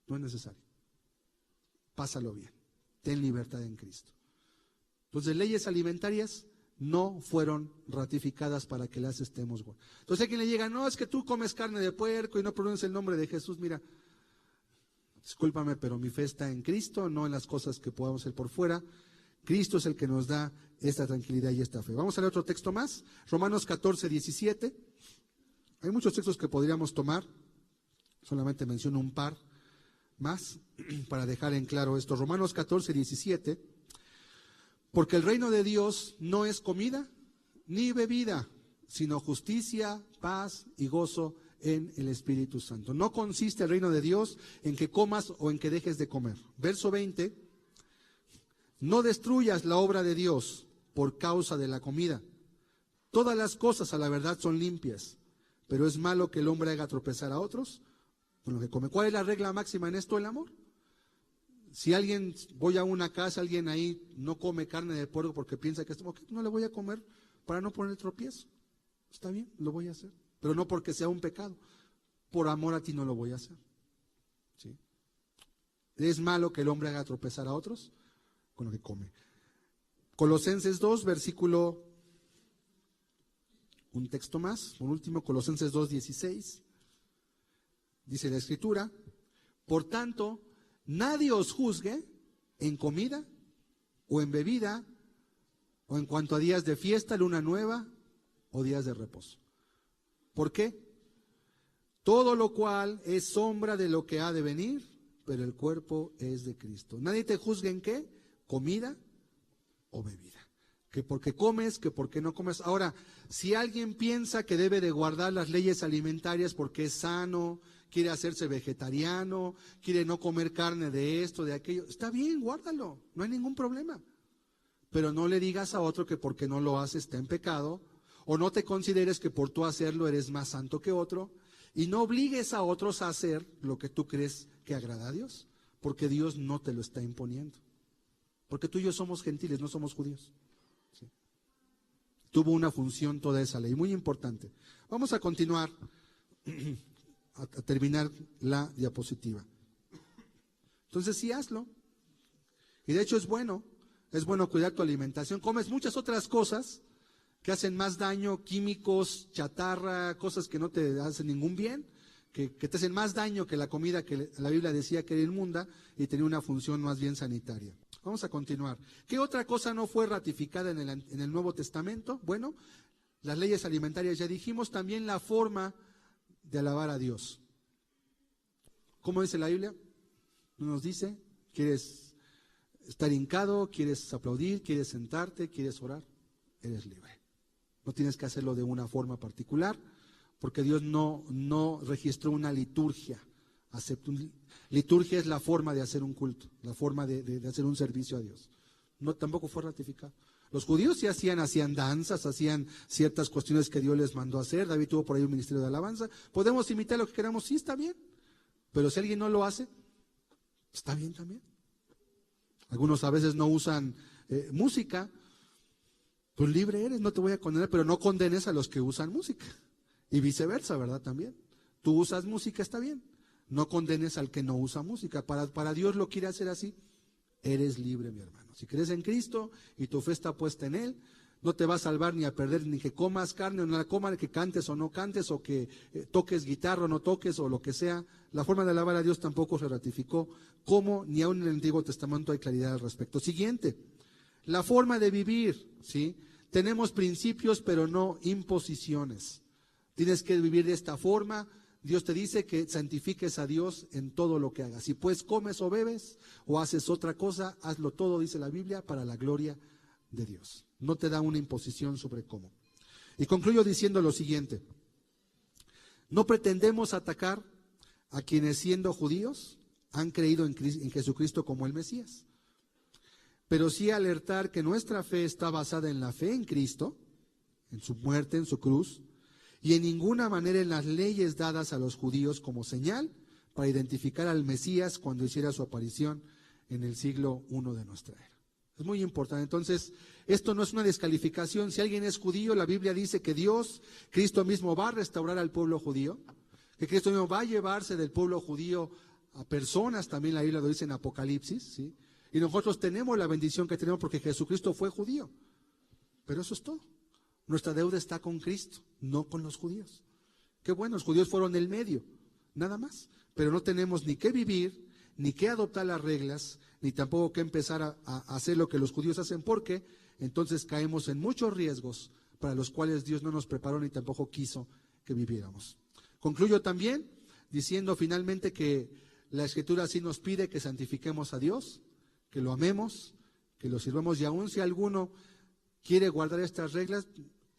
no es necesario. Pásalo bien. Ten libertad en Cristo. Entonces, leyes alimentarias no fueron ratificadas para que las estemos guardando. Entonces hay quien le llega, no, es que tú comes carne de puerco y no pronuncias el nombre de Jesús. Mira, discúlpame, pero mi fe está en Cristo, no en las cosas que podamos hacer por fuera. Cristo es el que nos da esta tranquilidad y esta fe. Vamos a leer otro texto más, Romanos 14, 17. Hay muchos textos que podríamos tomar, solamente menciono un par más para dejar en claro esto. Romanos 14, 17. Porque el reino de Dios no es comida ni bebida, sino justicia, paz y gozo en el Espíritu Santo. No consiste el reino de Dios en que comas o en que dejes de comer. Verso 20. No destruyas la obra de Dios por causa de la comida. Todas las cosas a la verdad son limpias, pero es malo que el hombre haga tropezar a otros con lo que come. ¿Cuál es la regla máxima en esto? El amor. Si voy a una casa, alguien ahí no come carne de puerco porque piensa que no le voy a comer para no poner tropiezo. Está bien, lo voy a hacer. Pero no porque sea un pecado. Por amor a ti no lo voy a hacer. ¿Sí? Es malo que el hombre haga tropezar a otros con lo que come. Colosenses 2, versículo, un texto más, por último, Colosenses 2, 16. Dice la Escritura, por tanto, nadie os juzgue en comida o en bebida o en cuanto a días de fiesta, luna nueva o días de reposo. ¿Por qué? Todo lo cual es sombra de lo que ha de venir, pero el cuerpo es de Cristo. Nadie te juzgue en qué, comida o bebida. Que porque comes, que porque no comes. Ahora, si alguien piensa que debe de guardar las leyes alimentarias porque es sano, quiere hacerse vegetariano, quiere no comer carne de esto, de aquello, está bien, guárdalo, no hay ningún problema. Pero no le digas a otro que porque no lo hace está en pecado, o no te consideres que por tú hacerlo eres más santo que otro, y no obligues a otros a hacer lo que tú crees que agrada a Dios, porque Dios no te lo está imponiendo. Porque tú y yo somos gentiles, no somos judíos. ¿Sí? Tuvo una función toda esa ley, muy importante. Vamos a continuar, a terminar la diapositiva. Entonces sí, hazlo. Y de hecho es bueno cuidar tu alimentación. Comes muchas otras cosas que hacen más daño, químicos, chatarra, cosas que no te hacen ningún bien, que te hacen más daño que la comida que la Biblia decía que era inmunda y tenía una función más bien sanitaria. Vamos a continuar. ¿Qué otra cosa no fue ratificada en el Nuevo Testamento? Bueno, las leyes alimentarias, ya dijimos, también la forma de alabar a Dios. ¿Cómo dice la Biblia? Nos dice, ¿quieres estar hincado? ¿Quieres aplaudir? ¿Quieres sentarte? ¿Quieres orar? Eres libre. No tienes que hacerlo de una forma particular, porque Dios no registró una liturgia. Liturgia es la forma de hacer un culto, la forma de hacer un servicio a Dios. No, tampoco fue ratificado. Los judíos sí hacían danzas, hacían ciertas cuestiones que Dios les mandó a hacer. David tuvo por ahí un ministerio de alabanza. Podemos imitar lo que queramos, sí, está bien. Pero si alguien no lo hace, está bien también. Algunos a veces no usan música. Pues libre eres, no te voy a condenar, pero no condenes a los que usan música. Y viceversa, ¿verdad? También. Tú usas música, está bien. No condenes al que no usa música. Para Dios lo quiere hacer así. Eres libre, mi hermano. Si crees en Cristo y tu fe está puesta en Él, no te va a salvar ni a perder ni que comas carne o no la comas, que cantes o no cantes, o que toques guitarra o no toques, o lo que sea. La forma de alabar a Dios tampoco se ratificó, como ni aún en el Antiguo Testamento hay claridad al respecto. Siguiente, la forma de vivir, ¿sí? Tenemos principios, pero no imposiciones. Tienes que vivir de esta forma. Dios te dice que santifiques a Dios en todo lo que hagas. Si pues comes o bebes o haces otra cosa, hazlo todo, dice la Biblia, para la gloria de Dios. No te da una imposición sobre cómo. Y concluyo diciendo lo siguiente. No pretendemos atacar a quienes, siendo judíos, han creído en Jesucristo como el Mesías, pero sí alertar que nuestra fe está basada en la fe en Cristo, en su muerte, en su cruz, y en ninguna manera en las leyes dadas a los judíos como señal para identificar al Mesías cuando hiciera su aparición en el siglo I de nuestra era. Es muy importante. Entonces, esto no es una descalificación. Si alguien es judío, la Biblia dice que Dios, Cristo mismo, va a restaurar al pueblo judío, que Cristo mismo va a llevarse del pueblo judío a personas, también la Biblia lo dice en Apocalipsis, ¿sí? Y nosotros tenemos la bendición que tenemos porque Jesucristo fue judío. Pero eso es todo. Nuestra deuda está con Cristo, no con los judíos. Qué bueno, los judíos fueron el medio, nada más. Pero no tenemos ni que vivir, ni que adoptar las reglas, ni tampoco que empezar a hacer lo que los judíos hacen, porque entonces caemos en muchos riesgos para los cuales Dios no nos preparó ni tampoco quiso que viviéramos. Concluyo también diciendo finalmente que la Escritura sí nos pide que santifiquemos a Dios, que lo amemos, que lo sirvamos, y aun si alguno quiere guardar estas reglas,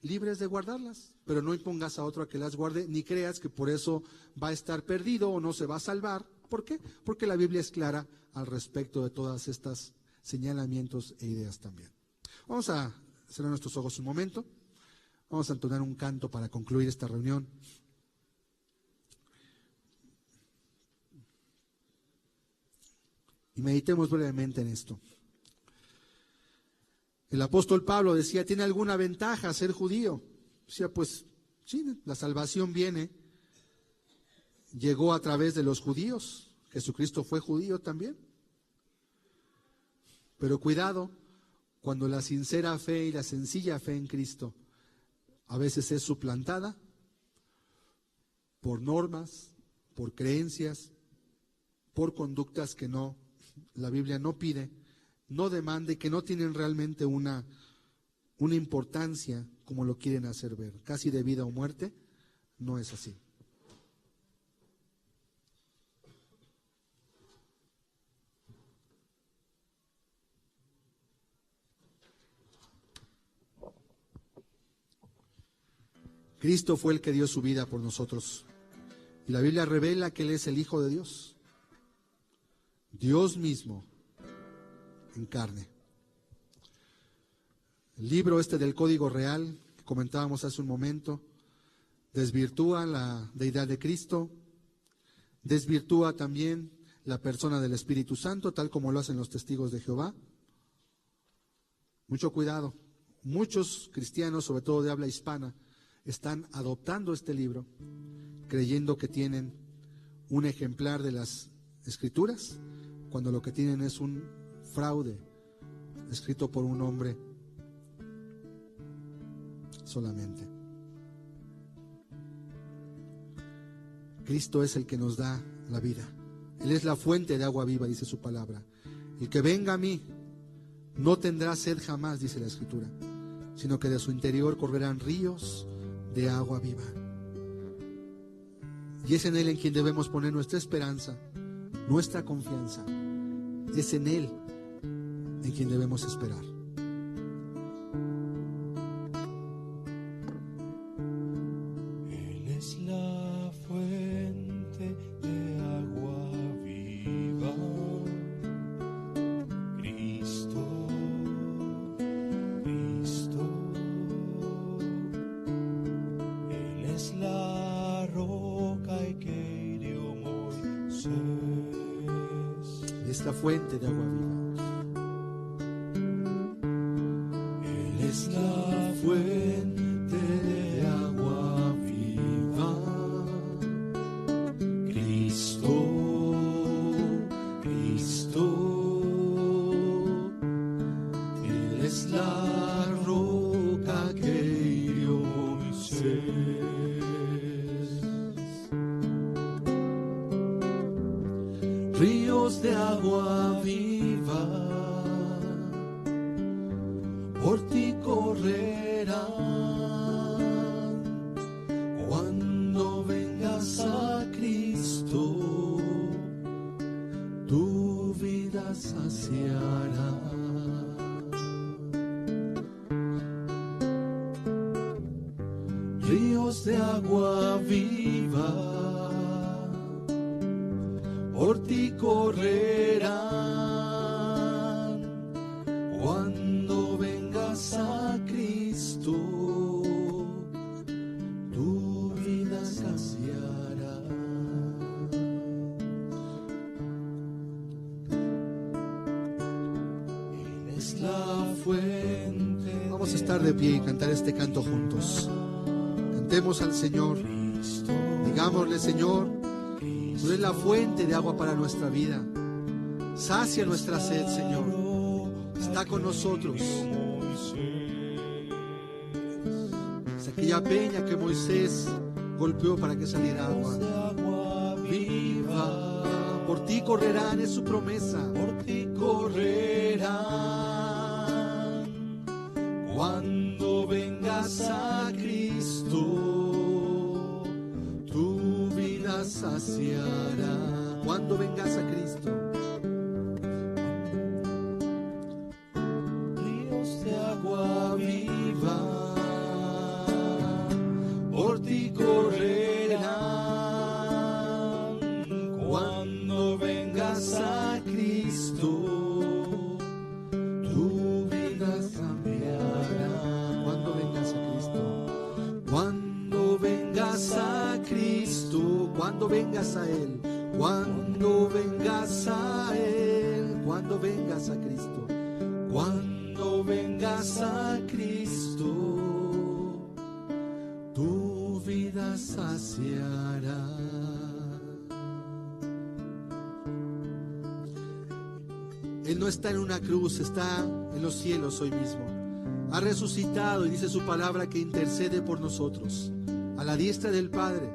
libres de guardarlas, pero no impongas a otro a que las guarde, ni creas que por eso va a estar perdido o no se va a salvar. ¿Por qué? Porque la Biblia es clara al respecto de todas estas señalamientos e ideas también. Vamos a cerrar nuestros ojos un momento. Vamos a entonar un canto para concluir esta reunión. Y meditemos brevemente en esto. El apóstol Pablo decía, ¿tiene alguna ventaja ser judío? Decía, pues sí, la salvación llegó a través de los judíos. Jesucristo fue judío también. Pero cuidado, cuando la sincera fe y la sencilla fe en Cristo a veces es suplantada por normas, por creencias, por conductas que la Biblia no pide, no demanda y que no tienen realmente una importancia como lo quieren hacer ver, casi de vida o muerte. No es así. Cristo fue el que dio su vida por nosotros. Y la Biblia revela que Él es el Hijo de Dios. Dios mismo en carne. El libro del Código Real, que comentábamos hace un momento, desvirtúa la deidad de Cristo, desvirtúa también la persona del Espíritu Santo, tal como lo hacen los testigos de Jehová. Mucho cuidado. Muchos cristianos, sobre todo de habla hispana, están adoptando este libro, creyendo que tienen un ejemplar de las Escrituras, cuando lo que tienen es un fraude, escrito por un hombre solamente. Cristo es el que nos da la vida. Él es la fuente de agua viva, dice su palabra. El que venga a mí no tendrá sed jamás, dice la Escritura, sino que de su interior correrán ríos de agua viva. Y es en Él en quien debemos poner nuestra esperanza, nuestra confianza. Es en Él en quien debemos esperar. Él es la fuente de agua viva, Cristo, Cristo. Él es la roca que hirió Moisés. Es la fuente de agua viva. Él es la fuente de agua viva, Cristo, Cristo. Él es la roca que hirió Moisés. Ríos de agua viva por ti correrán cuando vengas a Cristo, tu vida saciará. Ríos de agua viva por ti correrán cuando vengas a Cristo, tu vida saciará. Él es la fuente. Vamos a estar de pie y cantar este canto juntos. Cantemos al Señor. Digámosle: Señor, tú eres la fuente de agua para nuestra vida. Sacia nuestra sed, Señor. Está con nosotros. Es aquella peña que Moisés golpeó para que saliera agua viva. Por ti correrán, es su promesa. Por ti correrán cuando vengas a Cristo, tu vida saciará. Cuando vengas a Cristo, Ríos de agua viva por ti correrán cuando vengas a Cristo, tu vida cambiará. cuando vengas a Cristo, Cuando vengas a Cristo, cuando vengas a Él, cuando vengas a Él, cuando vengas a Cristo, cuando vengas a Cristo, tu vida saciará. Él no está en una cruz, está en los cielos hoy mismo. Ha resucitado y dice su palabra que intercede por nosotros a la diestra del Padre,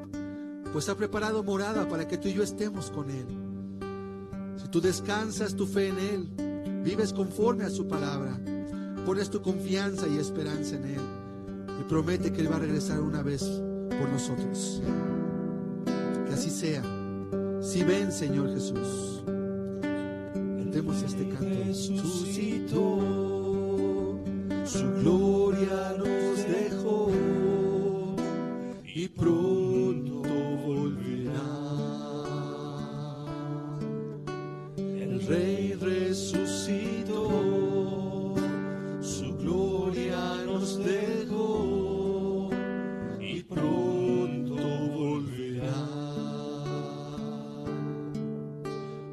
pues ha preparado morada para que tú y yo estemos con Él. Si tú descansas tu fe en Él, vives conforme a su palabra, pones tu confianza y esperanza en Él y promete que Él va a regresar una vez por nosotros. Que así sea. Si ven, Señor Jesús. Cantemos este canto. Resucitó, su gloria nos dejó y pronto volverá. El Rey resucitó, su gloria nos dejó y pronto volverá.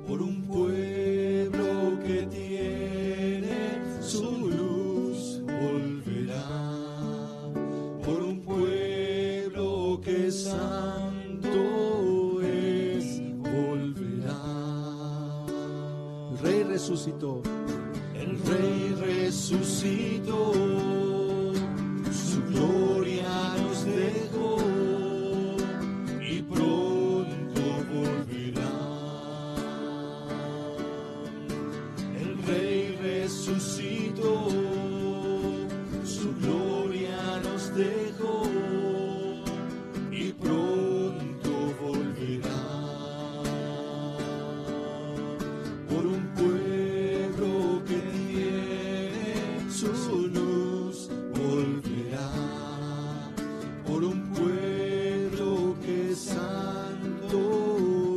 Por un pueblo que tiene su luz volverá, por un pueblo que santo es volverá. Rey resucitó. El Rey resucitó, su gloria nos dejó y pronto volverá. El Rey resucitó, su gloria nos dejó y pronto volverá. Por un pueblo que tiene su luz volverá, por un pueblo que santo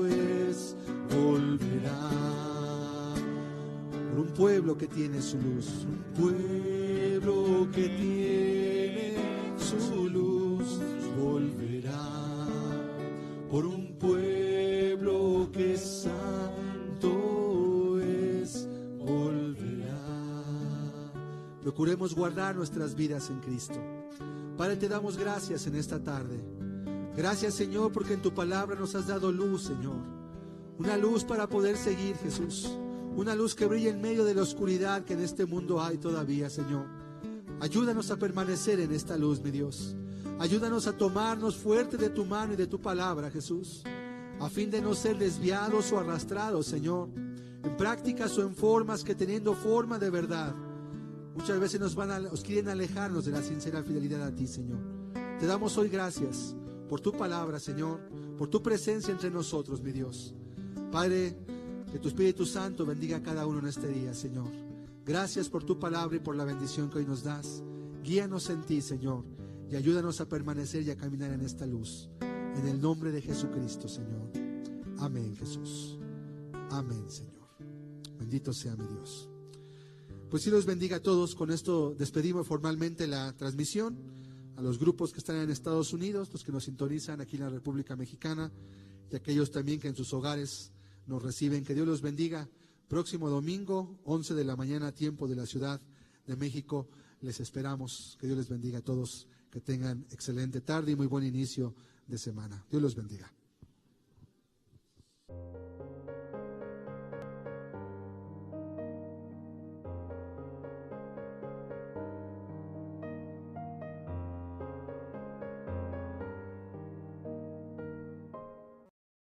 es volverá, Por un pueblo que tiene su luz. un pueblo que tiene su luz volverá, por un pueblo que santo es volverá. Procuremos guardar nuestras vidas en Cristo. Padre, te damos gracias en esta tarde. Gracias, Señor, porque en tu palabra nos has dado luz, Señor. Una luz para poder seguir, Jesús. Una luz que brilla en medio de la oscuridad que en este mundo hay todavía, Señor. Ayúdanos a permanecer en esta luz, mi Dios. Ayúdanos a tomarnos fuerte de tu mano y de tu palabra, Jesús, a fin de no ser desviados o arrastrados, Señor, en prácticas o en formas que, teniendo forma de verdad, muchas veces nos quieren alejarnos de la sincera fidelidad a ti, Señor. Te damos hoy gracias por tu palabra, Señor, por tu presencia entre nosotros, mi Dios. Padre, que tu Espíritu Santo bendiga a cada uno en este día, Señor. Gracias por tu palabra y por la bendición que hoy nos das. Guíanos en ti, Señor, y ayúdanos a permanecer y a caminar en esta luz. En el nombre de Jesucristo, Señor. Amén, Jesús. Amén, Señor. Bendito sea mi Dios. Pues Dios los bendiga a todos. Con esto despedimos formalmente la transmisión. A los grupos que están en Estados Unidos, los que nos sintonizan aquí en la República Mexicana, y aquellos también que en sus hogares nos reciben. Que Dios los bendiga. Próximo domingo, 11 de la mañana, tiempo de la Ciudad de México. Les esperamos. Que Dios les bendiga a todos. Que tengan excelente tarde y muy buen inicio de semana. Dios los bendiga.